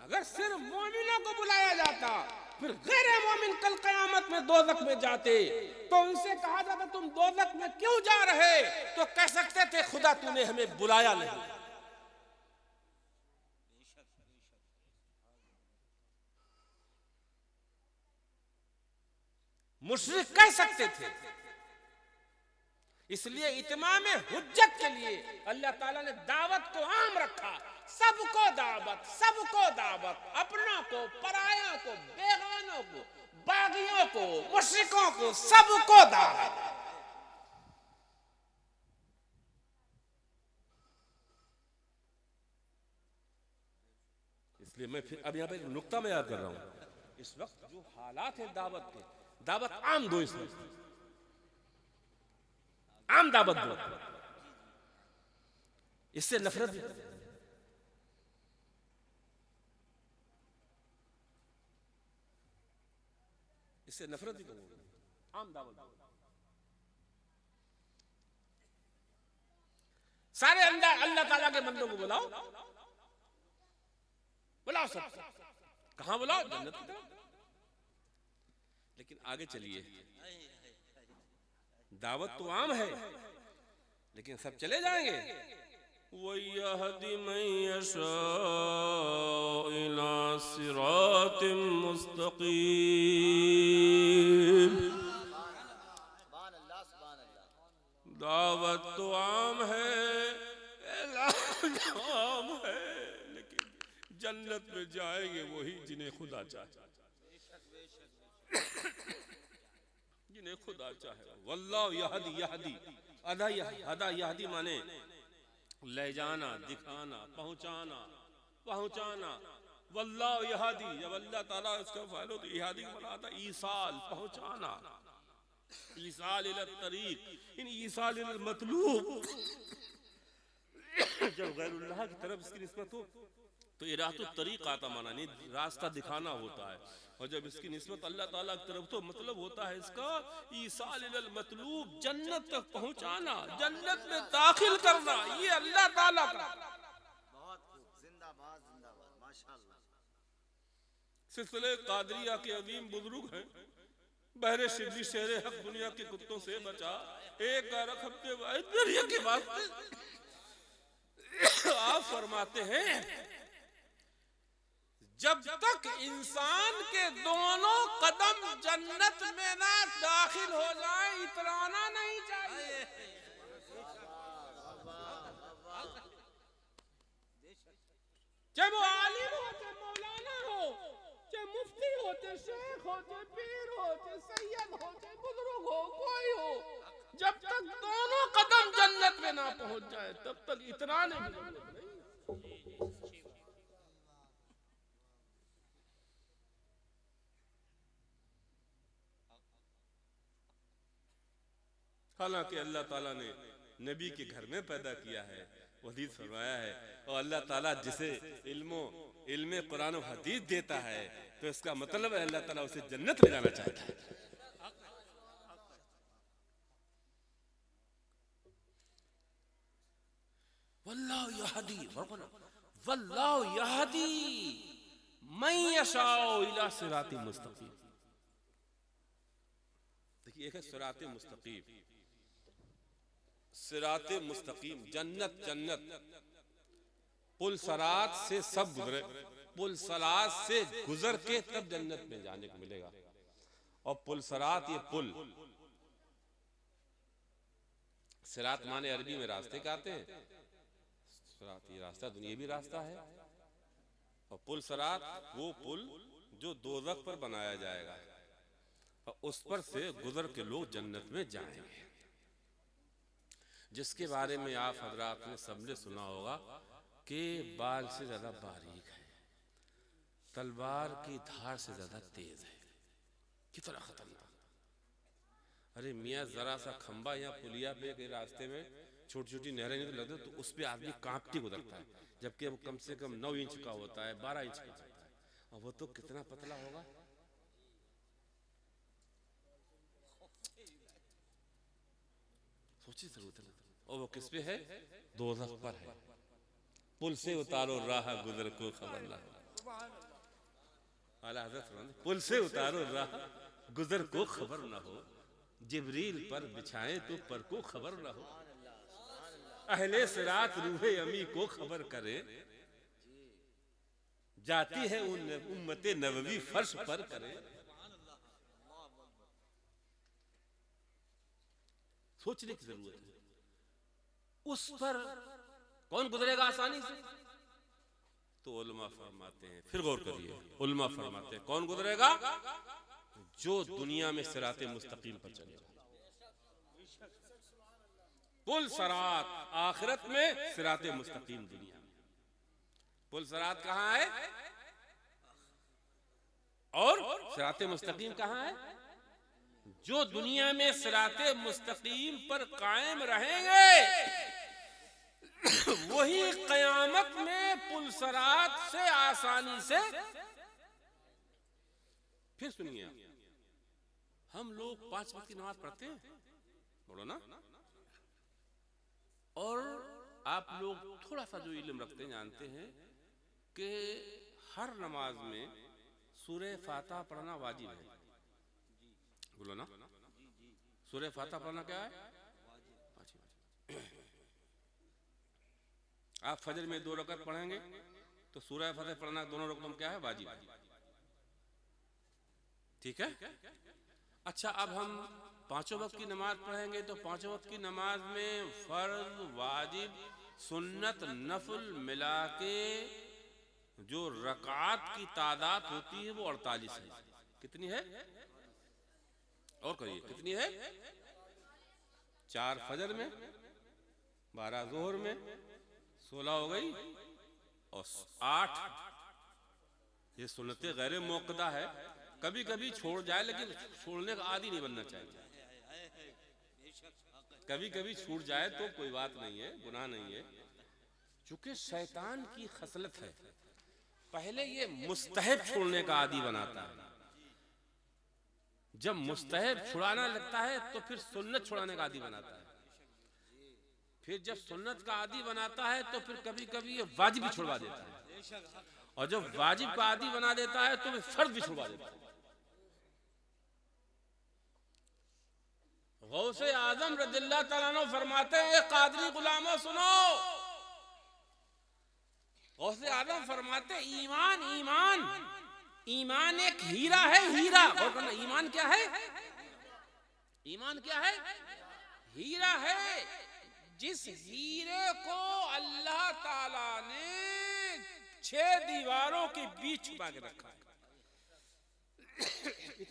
अगर सिर्फ मोमिनों को बुलाया जाता, फिर गैर मोमिन कल कयामत में दोज़ख में जाते तो उनसे कहा जाता तुम दोज़ख में क्यों जा रहे? तो कह सकते थे खुदा तूने हमें बुलाया नहीं। मुशरिक कह सकते थे। इसलिए इत्माम हुज्जत के लिए अल्लाह ताला ने दावत को आम रखा। सबको दावत, सबको दावत, अपनों को, परायों को, बेगानों को, बागियों को, मुशरिकों को, सबको दावत। इसलिए मैं फिर अब यहाँ पे नुक्ता में याद कर रहा हूं। इस वक्त जो हालात है दावत के, दावत आम दो, इसमें आम दावत दो, इससे नफरत भी, इससे नफरत भी करो। आम दावत दो, सारे अल्लाह ताला के बंदों को बुलाओ, बुलाओ सब। कहां बुलाओ? जन्नत की तरफ। लेकिन आगे चलिए, दावत तो आम है लेकिन सब चले जाएंगे। वयहदी मन यशाअ इला सिरातिम मुस्तकीम। दावत तो आम है, ऐलान आम है, लेकिन जन्नत में जाएंगे वही जिन्हें खुदा चाहे, जिन्हें खुदा चाहे। वल्लाहु यहदी, यहदी अदा यहदी माने ले जाना, दिखाना, पहुंचाना, पहुंचाना। वल्लाहु यहदी, जब अल्लाह ताला इसका फायदा तो यहदी बनाता, ईसाल, पहुंचाना, ईसाल इला तरीक, इन ईसाल इला मतलूब। जब गैरुल्लाह की तरफ इसकी निस्बत हो तो इरातु तरीक आता माना नहीं, रास्ता दिखाना होता है। और जब इसकी निस्बत अल्लाह ताला की तरफ तो मतलब होता है इसका ईसाल इलल मतलूब, जन्नत तक पहुंचाना, जन्नत में दाखिल करना। ये अल्लाह ताला का बहुत खूब, जिंदाबाद जिंदाबाद, माशाअल्लाह। सिलसिले कादरिया के अजीम बुजुर्ग हैं, बहरे शिबली शेरे हक दुनिया के कुत्तों से बचा, एक रखब के वास्ते आप फरमाते हैं जब तक इंसान के दोनों कदम जन्नत में ना दाखिल हो जाए इतराना नहीं चाहिए। चाहे वो आलिम हो, चाहे मौलाना हो, चाहे चाहे मुफ्ती हो, चाहे शेख हो, चाहे पीर हो, चाहे सैयद हो, चाहे बुजुर्ग हो, कोई हो, जब तक दोनों कदम जन्नत में ना पहुंच जाए तब तक इतराने की जरूरत नहीं। हालांकि अल्लाह ताला ने नबी के घर में पैदा किया है, हदीस फरमाया है, और अल्लाह ताला जिसे इल्म कुरान और हदीस देता है तो इसका मतलब है अल्लाह ताला उसे जन्नत ले जाना चाहता है। वल्लाहु यहदी वल्लाहु यहदी मन यशाउ इला सिरातिल मुस्तकीम। देखिए एक है सिराते मुस्तकीम, सिराते मुस्तकीम जन्नत, जन्नत पुल सरात से सब गुजरे, पुल सरात से गुजर के तब जन्नत में जाने को मिलेगा। और पुल सरात, ये पुल, सिरात माने अरबी में रास्ते कहते हैं, सिरात ये रास्ता दुनियावी रास्ता है, और पुल सरात वो पुल जो दोज़ख पर बनाया जाएगा और उस पर से गुजर के लोग जन्नत में जाएंगे, जिसके बारे में आप हजरात ने सबने सुना होगा कि बाल से ज्यादा बारीक है, तलवार की धार से ज्यादा तेज है। कितना खतरनाक! अरे मियाँ जरा सा खंबा या पुलिया पे के रास्ते में छोटी छोटी नहरें नहीं तो लगती तो उस पे आदमी कांप के गुजरता है, जबकि वो कम से कम 9 इंच का होता है, 12 इंच का होता है, और वो तो कितना पतला होगा। सोचिए जरूरत है। और वो किस पे है? दोज़ख पर है। पुल से उतारो राह गुजर को खबर ना हो। आला हज़रत फरमाते पुल से उतारो राह गुजर को खबर ना हो, जिब्रील पर बिछाएं तो पर को खबर ना हो, अहले सिरात रूहे अमी को खबर करे, जाती है उन उम्मते नबवी फर्श पर करे। सोचने की जरूरत है। उस पर कौन गुजरेगा आसानी से? तो उलमा फरमाते हैं, फिर गौर करिए, उलमा फरमाते हैं कौन गुजरेगा? जो दुनिया में सिराते मुस्तकीम पर चलेगा। पुल सरात आखिरत में, सिराते मुस्तकीम दुनिया में। पुल सरात कहां है और सिराते मुस्तकीम कहां है? जो दुनिया में सिराते मुस्तकीम पर कायम रहेंगे वही कयामत में पुल सरात से आसानी से। फिर सुनिए, हम लोग 5 वक्त की नमाज पढ़ते हैं, बोलो ना, और आप लोग थोड़ा सा जो इल्म रखते हैं जानते हैं कि हर नमाज में सूरह फातिहा पढ़ना वाजिब है, बोलो ना। सूरह फातिहा पढ़ना क्या है? आप फजर में 2 रकात पढ़ेंगे तो सूरह फातिहा पढ़ना दोनों रकात में क्या है? वाजिब है। ठीक है। अच्छा, अब हम 5 वक्त की नमाज पढ़ेंगे तो 5 वक्त की नमाज में फर्ज, वाजिब, सुन्नत, नफल मिला के जो रकात की तादाद होती है वो 48 है। कितनी है? और करिए, कितनी है? 4 फजर में, 12 जोहर में, 16 हो गई, और 8 ये सुन्नते गैर मौक़दा है। कभी कभी छोड़ जाए, लेकिन छोड़ने का आदी नहीं बनना चाहिए। कभी कभी छूट जाए तो कोई बात नहीं है, गुनाह नहीं है, चूंकि शैतान की खसलत है, पहले ये मुस्तहब छोड़ने का आदी बनाता है। जब मुस्तहब छुड़ाना लगता है तो फिर सुन्नत छुड़ाने का आदी बनाता है। फिर जब सुन्नत का आदी बनाता है तो फिर कभी कभी ये वाजिब भी छुड़वा देता है, और जब वाजिब का आदी बना देता है तो फिर फर्ज भी छुड़वा देता है। गौसे आजम रज़ियल्लाहु ताला अन्हु फरमाते हैं, कादरी गुलामों सुनो, गौसे आजम फरमाते ईमान, ईमान, ईमान एक हीरा है, हीरा। और कहना ईमान क्या है? ईमान क्या है? हीरा है। जिस हीरे को अल्लाह ताला ने 6 दीवारों के बीच छुपा के रखा है,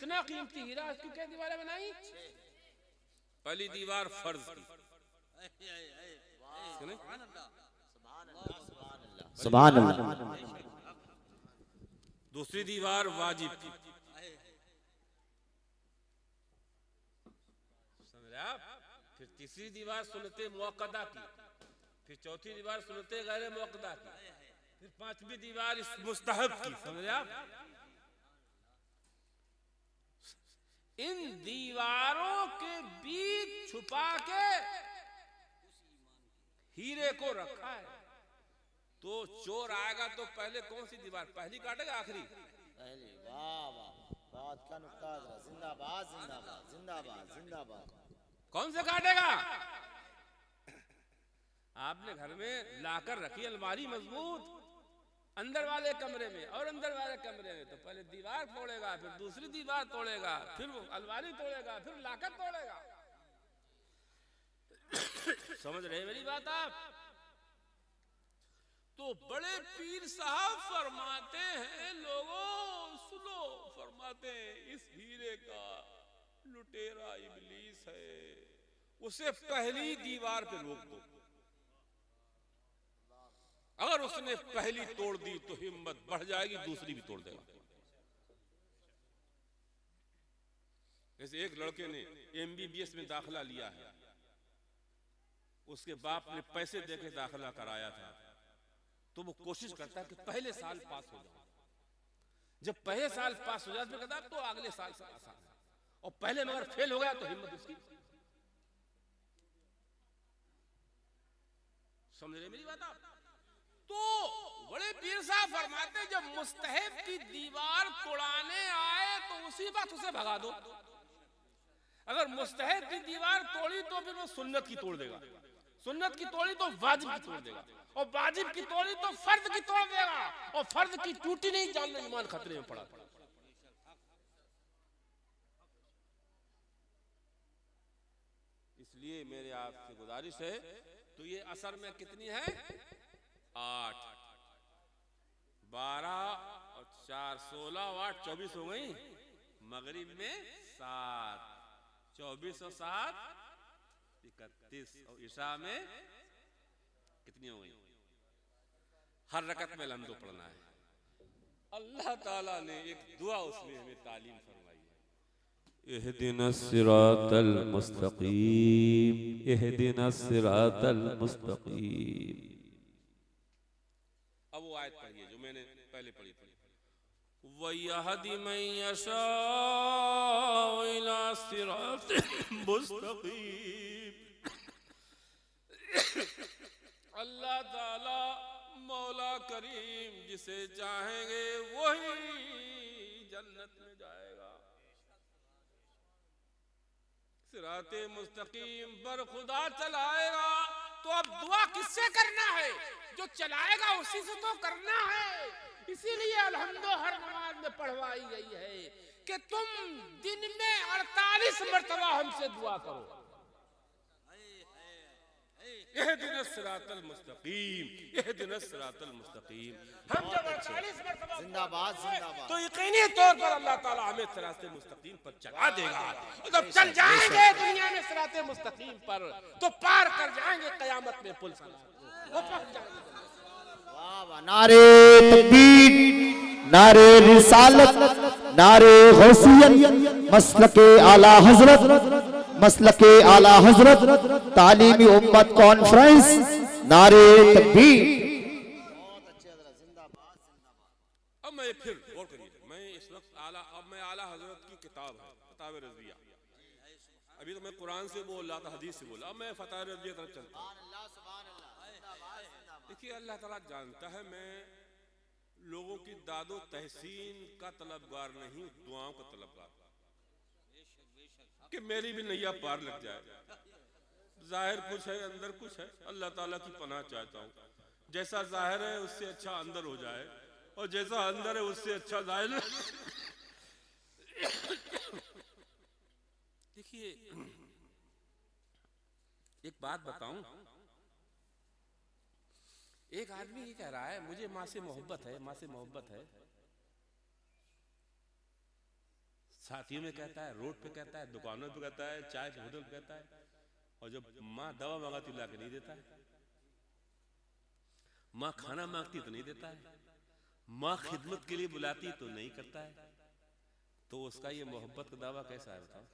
इतना कीमती हीरा, उसकी क्या दीवारें बनाई? पहली दीवार फर्ज की, सुने? सुभान अल्लाह। दूसरी दीवार वाजिब की, समझ रहे आप? फिर तीसरी दीवार सुन्नते मुअक्कदा की, फिर चौथी दीवार सुन्नते गैर मुअक्कदा की, फिर पांचवी दीवार इस मुस्तहब की, समझ रहे आप? इन दीवारों के बीच छुपा के हीरे को रखा है। तो चोर आएगा तो पहले कौन सी दीवार पहली काटेगा आखिरी? पहली। वाह वाह, बहुत का नुक्ता है। जिंदाबाद जिंदाबाद जिंदाबाद जिंदाबाद। कौन से काटेगा? आपने घर में लाकर रखी अलमारी मजबूत, अंदर वाले कमरे में और अंदर वाले कमरे में, तो पहले दीवार तोड़ेगा, फिर दूसरी दीवार तोड़ेगा, फिर वो अलमारी तोड़ेगा, फिर लाकर तोड़ेगा। समझ रहे मेरी बात आप? तो बड़े पीर साहब फरमाते हैं, लोगों सुनो, फरमाते हैं इस हीरे का लुटेरा इबलीस है, उसे पहली दीवार पे रोक दो। अगर उसने पहली तोड़ दी तो हिम्मत बढ़ जाएगी, दूसरी भी तोड़ देगा। जैसे एक लड़के ने MBBS में दाखिला लिया है, उसके बाप ने पैसे देके दाखिला कराया था, तो वो कोशिश करता है कि पहले साल पास हो जाए। जब पहले साल पास हो जाए तो कहता तो अगले साल से आसान है, और पहले मगर फेल हो गया तो हिम्मत उसकी। समझ रहे मेरी बात आप? तो बड़े पीर साहब फरमाते जब मुस्तहब की दीवार तोड़ाने आए तो उसी बात उसे भगा दो। अगर मुस्तहब की दीवार तोड़ी तो फिर वो सुन्नत की तोड़ देगा, सुन्नत की तोड़ी तो वाजिब की तोड़ देगा, और वाजिब की तोड़ी तो फर्ज की तोड़ देगा, और फर्ज की टूटी नहीं जानना ईमान खतरे में पड़ा। इसलिए मेरे आपसे गुजारिश है, तो ये असर में कितनी है? 8, 12 और 4 16 और 8 24 हो गई। मगरिब में 7, 24 और 7 31, और ईशा में कितनी हो गई? हर रकत में लम्दो पढ़ना है। अल्लाह ताला ने एक दुआ उसमें हमें तालीम फरमाई है, इहदिनस सिरातल मुस्तकीम, इहदिनस सिरातल मुस्तकीम। अब वो आयत पढ़िए जो मैंने पहले पढ़ी थी, वयहदी मन यशाउ इला सिरातिल मुस्तकीम। अल्लाह ताला मौला करीम जिसे चाहेंगे वही जन्नत में जाएगा। सिराते मुस्तकीम पर खुदा चलाएगा। तो अब दुआ किससे करना है? जो चलाएगा उसी से तो करना है। इसीलिए अल्हम्दुलिल्लाह हर नमाज में पढ़वाई गई है कि तुम दिन में 48 मरतबा हमसे दुआ करो, इहदिनस सिरातल मुस्तकीम, इहदिनस सिरातल मुस्तकीम। हम जब 48 मरतबा जिंदाबाद जिंदाबाद, तो यकीनी तौर पर अल्लाह ताला हमें सिराते मुस्तकीम पर चला देगा। जब चल जाएंगे दुनिया में सिराते मुस्तकीम पर, तो पार कर जाएंगे कयामत में पुल सलात, वो पहुंच जाएंगे। वाह वाह, नारे तकबीर, नारे रिसालत, नारे गौसियत, मसलके आला हजरत, मसलके आला हजरत, तालीमी उम्मत कॉन्फ्रेंस, नारे तकबीर। अब मैं फिर गौर करिए, मैं इस वक्त मैं आला हजरत की किताब है फतावे रज़िया, अभी तो मैं कुरान से बोल रहा था, हदीस से बोला, अब मैं फतावे रज़िया तरफ चलता हूँ। देखिए अल्लाह ताला जानता है मैं लोगों की दादो तहसीन का तलबगार नहीं, दुआओं का तलबगार, कि मेरी भी नैया पार लग जाए। जाहिर कुछ है, अंदर कुछ है, अल्लाह ताला की पनाह चाहता हूँ। जैसा जाहिर है उससे अच्छा अंदर हो जाए, और जैसा अंदर है उससे अच्छा जाहिर। देखिए एक बात बताऊं, एक आदमी ये कह रहा है मुझे माँ से मोहब्बत है, माँ से मोहब्बत है। साथियों में कहता है, रोड पे कहता है, दुकानों पे कहता है, चाय के होटल पे कहता है, और जब माँ दवा मांगती ला के नहीं देता है, माँ खाना मांगती तो नहीं देता है, माँ खिदमत के लिए बुलाती तो नहीं करता है। तो उसका ये मोहब्बत का दावा कैसा है बताओ?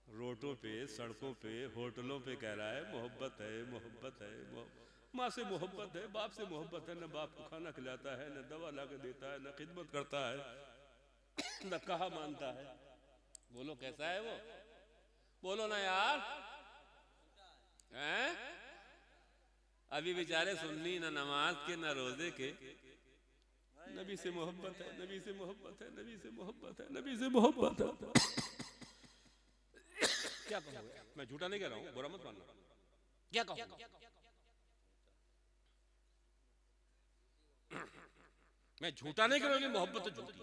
रोडों पे, सड़कों पे, होटलों पे कह रहा है मोहब्बत है, मोहब्बत है, माँ से मोहब्बत है, बाप से मोहब्बत है, न बाप को खाना खिलाता है, न दवा ला के देता है, न खिदमत करता है, न कहा मानता है। बोलो कैसा है वो? बोलो ना यार, हैं? अभी बेचारे सुन्नी, न नमाज के न रोजे के, नबी से मोहब्बत है, नबी से मोहब्बत है, नबी से मोहब्बत है, नबी से मोहब्बत है। क्या कहूँ? मैं झूठा नहीं कह रहा हूँ, बुरा मत मानना। क्या कहूँ? मैं झूठा नहीं कह रहा हूँ, मोहब्बत तो झूठी।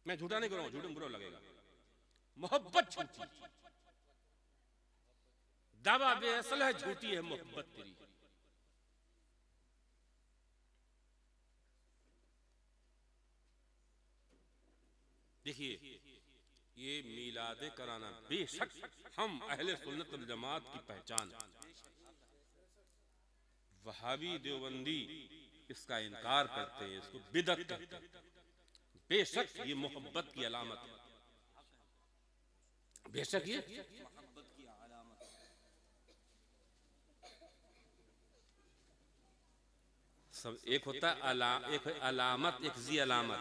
मैं झूठा नहीं कर रहा हूँ, झूठे में बुरा लगेगा। मोहब्बत झूठी, दावा बेअसल है, झूठी है मोहब्बत तेरी। देखिए, ये मीलादे कराना बेशक हम अहले सुन्नत वल जमात की पहचान है। वहाबी देवबंदी इसका इनकार करते हैं, इसको बिदअत कहते हैं। बेशक ये मोहब्बत की अलामत है, बेशक ये सब एक होता है एक अलामत, एक जी अलामत।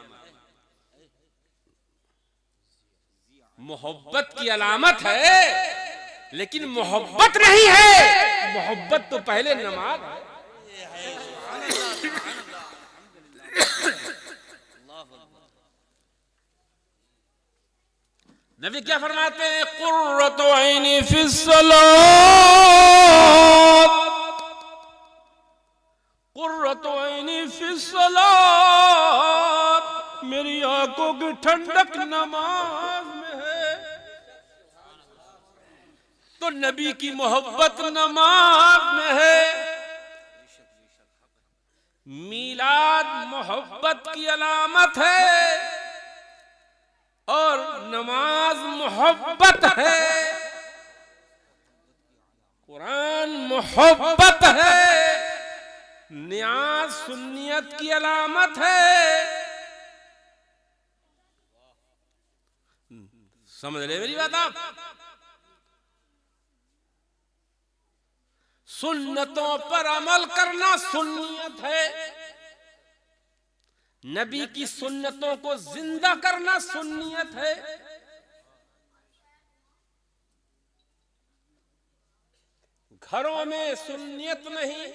मोहब्बत की अलामत है लेकिन मोहब्बत नहीं है। मोहब्बत तो पहले नमाज है। नबी क्या फरमाते हैं? कुर्रतु ऐनी फिस्सलात, कुर्रतु ऐनी फिस्सलात, मेरी आंखों की ठंडक नमाज में है। तो नबी की मोहब्बत नमाज में है। मीलाद मोहब्बत की अलामत है और नमाज मोहब्बत है, कुरान मोहब्बत है, नियाज सुन्नियत की अलामत है। समझ रहे मेरी बात आप? सुन्नतों पर अमल करना सुन्नियत है, नबी की सुन्नतों को जिंदा करना सुन्नियत है। घरों में सुन्नियत नहीं,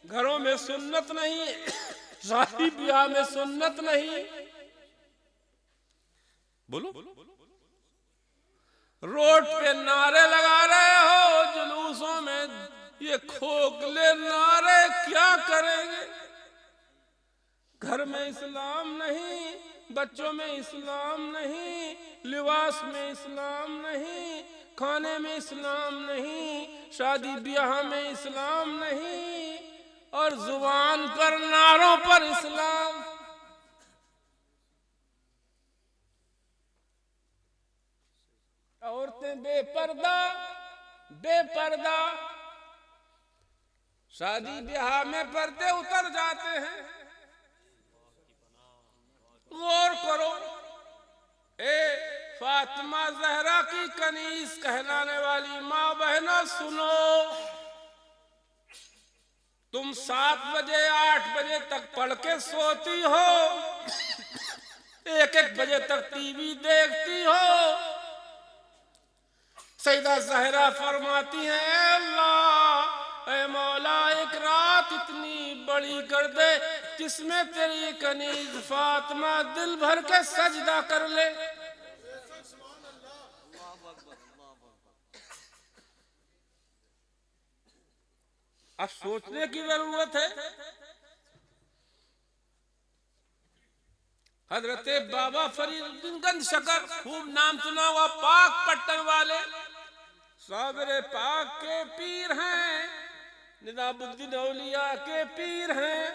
घरों में सुन्नत नहीं, शादी ब्याह में सुन्नत नहीं। बोलो, रोड पे नारे लगा रहे हो, जुलूसों में ये खोखले नारे क्या करेंगे? घर में इस्लाम नहीं, बच्चों में इस्लाम नहीं, लिबास में इस्लाम नहीं, खाने में इस्लाम नहीं, शादी ब्याह में इस्लाम नहीं, और जुबान पर नारों पर इस्लाम। औरतें बेपर्दा, बेपर्दा, शादी ब्याह में पर्दे उतर जाते हैं। गौर करो, ए फातिमा जहरा की कनीज कहलाने वाली माँ बहनों सुनो, तुम 7 बजे 8 बजे तक पढ़ के सोती हो, 1-1 बजे तक टीवी देखती हो। सैयदा जहरा फरमाती है, अल्लाह ऐ मौला एक रात इतनी बड़ी कर दे जिसमें तेरी कनीज फातिमा दिल भर के सजदा कर ले। अब सोचने की जरूरत है। हजरत बाबा फरीदुद्दीन शकर, खूब नाम सुना हुआ, पाक पट्टन वाले साबरे पाक के पीर हैं, निजामुद्दीन औलिया के पीर हैं।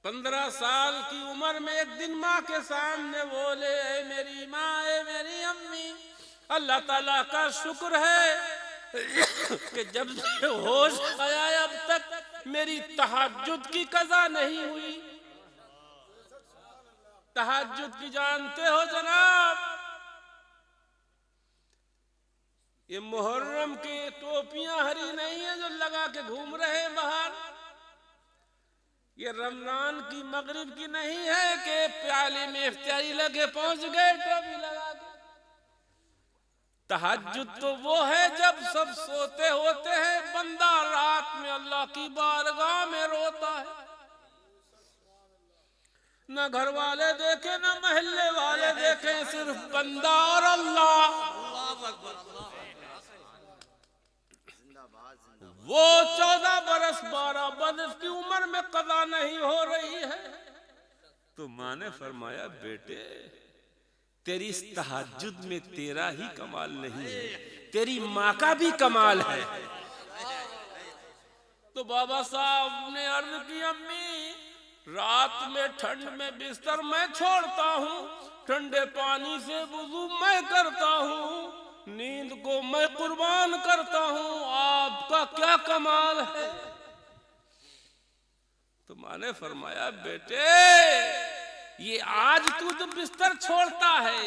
15 साल की उम्र में एक दिन माँ के सामने बोले, ऐ मेरी माँ, ऐ मेरी अम्मी, अल्लाह ताला का शुक्र है कि जब से होश आया अब तक मेरी तहज्जुद की कज़ा नहीं हुई। तहज्जुद की जानते हो जनाब, ये मुहर्रम की टोपियां हरी नहीं है जो लगा के घूम रहे हैं बाहर। ये रमजान की मगरिब की नहीं है कि प्याले में इफ्तारी लगे पहुंच गए टोपी लगा के। तहज्जुद तो वो है जब सब सोते होते हैं, बंदा रात में अल्लाह की बारगाह में रोता है। न घर वाले देखे न महल्ले वाले देखे, सिर्फ बंदा और अल्लाह। वो 14 बरस 12 बरस की उम्र में कदा नहीं हो रही है। तो माँ ने फरमाया, बेटे तेरी इस तहज्जुद में तेरा ही कमाल नहीं है, तेरी माँ का भी कमाल है। तो बाबा साहब ने अर्ज की, अम्मी रात में ठंड में बिस्तर मैं छोड़ता हूँ, ठंडे पानी से वुजू मैं करता हूँ, नींद को मैं कुर्बान करता हूँ, आपका क्या कमाल है। तो माँ ने फरमाया, बेटे ये आज तू जो बिस्तर छोड़ता है,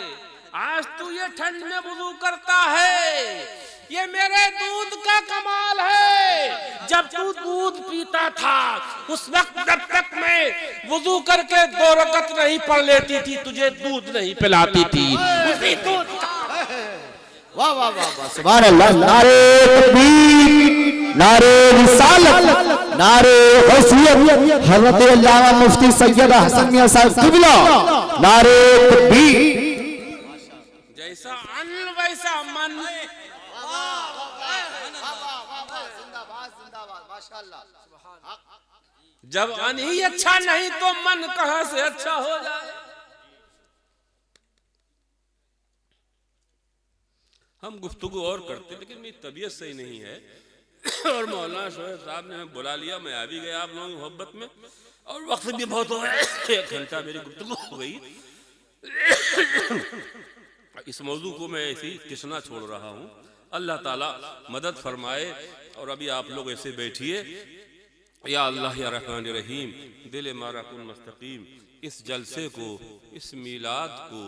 आज तू ये ठंड में वुजू करता है, ये मेरे दूध का कमाल है। जब तू दूध पीता था उस वक्त जब तक मैं वुजू करके 2 रकत नहीं पढ़ लेती थी, तुझे दूध नहीं पिलाती थी, उसी दूध का। वाह वाह वाह वाह, सुभान अल्लाह। नारे तकबीर, नारे रिसालत, नारे गौसियत, हज़रत अल्लामा मुफ्ती सैयद हसन मियां साहब क़िबला, नारे तकबीर। जैसा अन्न वैसा मन। जब अन्न ही अच्छा नहीं तो मन कहां से अच्छा हो जाए। हम गुफ्तगू और करते, लेकिन मेरी तबीयत सही नहीं है और मौलाना शोएब साहब ने हमें बुला लिया, मैं आ भी गया आप लोगों की मोहब्बत में, और वक्त भी बहुत हो गया, 1 घंटा मेरी गुफ्तगू हो गई। इस मौजू को मैं ऐसे ही किसना छोड़ रहा हूँ। अल्लाह ताला मदद फरमाए। और अभी आप लोग ऐसे बैठिए, या अल्लाह या रहमान रहीम, दिल मारा कुन मुस्तकीम, इस जलसे को, इस मीलाद को,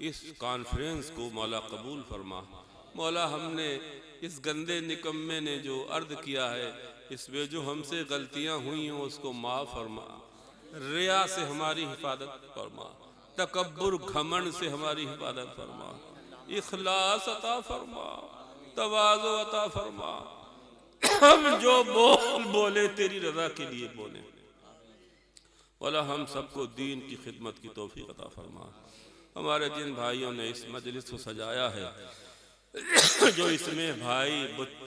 इस कॉन्फ्रेंस को मौला कबूल फरमा। मौला हमने इस गंदे निकम्मे ने जो अर्द किया है, इसमें जो हमसे गलतियां हुई हों उसको माफ़ फरमा। रिया से हमारी हिफाजत फरमा, तकब्बुर घमंड से हमारी हिफाजत फरमा, इखलास अता फरमा, तवाज़ु अता फरमा। हम जो बोले तेरी रजा के लिए बोले। मौला हम सबको दीन की खिदमत की तौफीक अता फरमा। हमारे जिन भाइयों ने इस मजलिस को सजाया है, जो इसमें भाई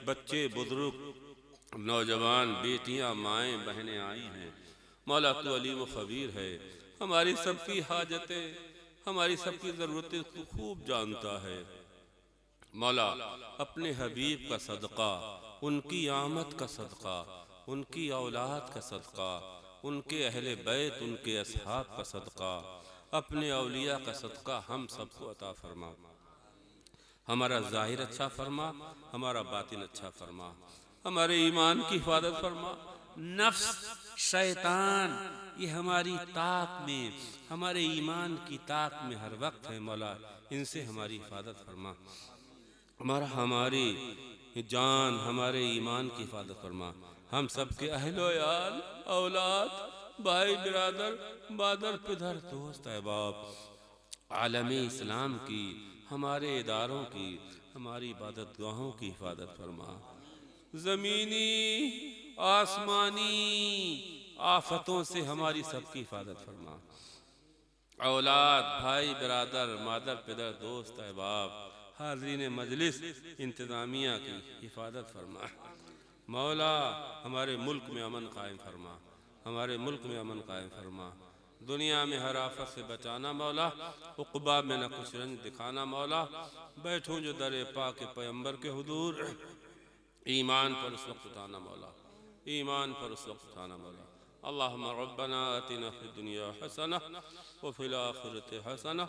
बच्चे बुजुर्ग नौजवान बेटियां माएँ बहनें आई हैं, मौला तू अलीम खबीर है। हमारी सबकी हाजतें, हमारी सबकी ज़रूरतें तू खूब जानता है। मौला अपने हबीब का सदका, उनकी आमद का सदका, उनकी औलाद का सदका, उनके अहले बैत, उनके असहाब का सदका, अपने औलिया का सदका हम सबको अता फरमा। हमारा ज़ाहिर अच्छा फरमा, हमारा बातिन अच्छा फरमा, हमारे ईमान की हिफाजत फरमा। नफ्स शैतान ये हमारी ताक में, हमारे ईमान की ताक में हर वक्त है। मौला इनसे हमारी हिफाजत फरमा। हमारी जान, हमारे ईमान की हिफाजत फरमा। हम सबके अहलो याल, औलाद, भाई बिरादर, बादर पिधर, दोस्त अहबाब, आलमी इस्लाम की, हमारे इदारों की, हमारी इबादत गाहों की हिफाजत फरमा। ज़मीनी आसमानी आफतों से हमारी सबकी हिफाजत फरमा। औलाद, भाई बिरादर, मादर पिदर, दोस्त अहबाब, हाज़रीन मजलिस, इंतज़ामिया की हिफाजत फरमा। मौला हमारे मुल्क में अमन कायम फरमा, हमारे मुल्क में अमन कायम फरमा। दुनिया में हर आफत से बचाना मौला, उक़बा में न कुछ रंज दिखाना मौला। बैठूं जो दर पाक पैगंबर के हुजूर, ईमान पर उस वक्त उठाना मौला। ईमान पर उस वक्त उठाना मौला। अल्लाहुम्मा रब्बना आतिना फिद दुनिया हसना व फिल आखिरति हसना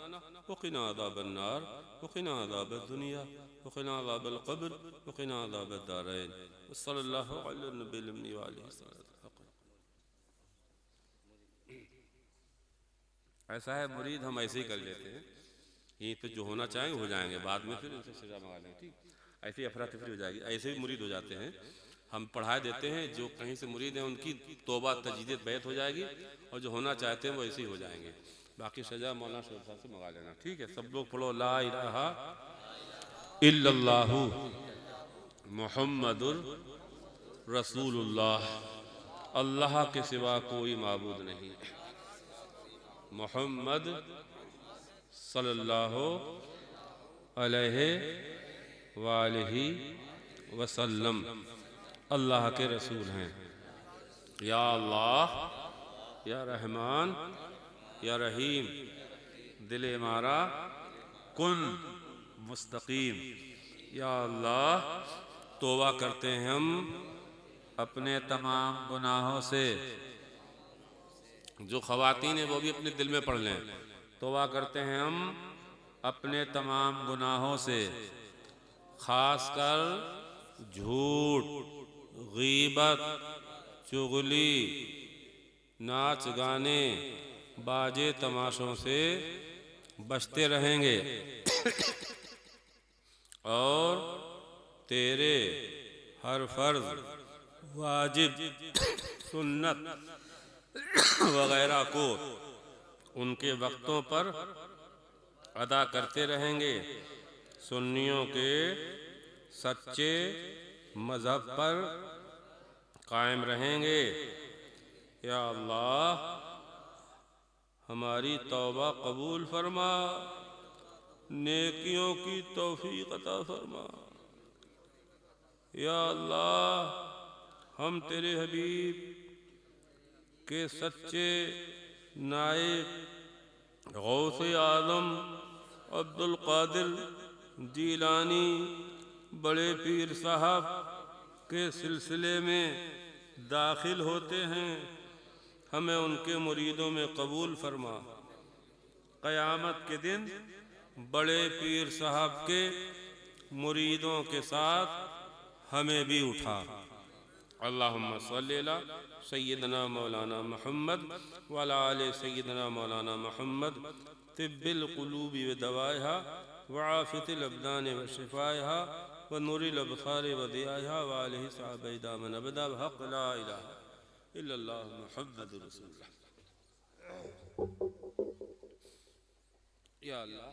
व क़िना अज़ाबन्नार व क़िना अज़ाबद दुनिया व क़िना अज़ाबल क़ब्र व क़िना अज़ाबद दारैन। सल्लल्लाहु अला नबील उम्मी व आलिहि वसल्लम। ऐसा है मुरीद हम ऐसे ही कर लेते हैं, यहीं पे जो होना चाहेंगे हो जाएंगे, बाद में फिर उनसे सजा मंगा लेंगे। ठीक, ऐसे ही अफरा तफरी हो जाएगी। ऐसे ही मुरीद हो जाते हैं, हम पढ़ा देते हैं, जो कहीं से मुरीद हैं उनकी तौबा तजदीद बैत हो जाएगी और जो होना चाहते हैं वो ऐसे ही हो जाएंगे। बाकी सजा मौलाना शोर साहब से मंगा लेना। ठीक है, सब लोग पढ़ो ला इलाहा इल्लल्लाहु मुहम्मदुर रसूलुल्लाह। अल्लाह के सिवा कोई माबूद नहीं। मोहम्मद सल्लल्लाहु अलैहि वालिहि वसल्लम अल्लाह के रसूल हैं। या अल्लाह या रहमान या रहीम, दिल हमारा कुन मुस्तकीम। या अल्लाह तौबा करते हैं हम अपने तमाम गुनाहों से। जो ख़वातीन है वो भी अपने दिल में पढ़ लें। तौबा करते हैं हम अपने तमाम गुनाहों से, ख़ासकर झूठ, गीबत, चुगली, नाच गाने, बाजे तमाशों से बचते रहेंगे और तेरे हर फर्ज, वाजिब, सुन्नत वगैरह को उनके वक्तों पर अदा करते रहेंगे। सुन्नियों के सच्चे मज़हब पर कायम रहेंगे। या अल्लाह हमारी तौबा कबूल फरमा, नेकियों की तौफीक अता फरमा। या अल्लाह हम तेरे हबीब के सच्चे नाइब गौसे आज़म अब्दुल कादिर जीलानी बड़े पीर साहब के सिलसिले में दाखिल होते हैं। हमें उनके मुरीदों में कबूल फरमा। क़यामत के दिन बड़े पीर साहब के मुरीदों के साथ हमें भी उठा। अल्लाहुम्मा सल्ली अला सय्यदना मौलाना मुहम्मद व अला आले सय्यदना मौलाना मुहम्मद तिब्बिल क़ुलूबि व दवाइहा व आफ़ितिल अब्दान व शिफ़ाइहा व नूरिल अबसार व दियाहा व आलिहि सहाबाए दामन अबदा व हक़ ला इलाहा इल्लल्लाह मुहम्मदुर रसूलुल्लाह। या अल्लाह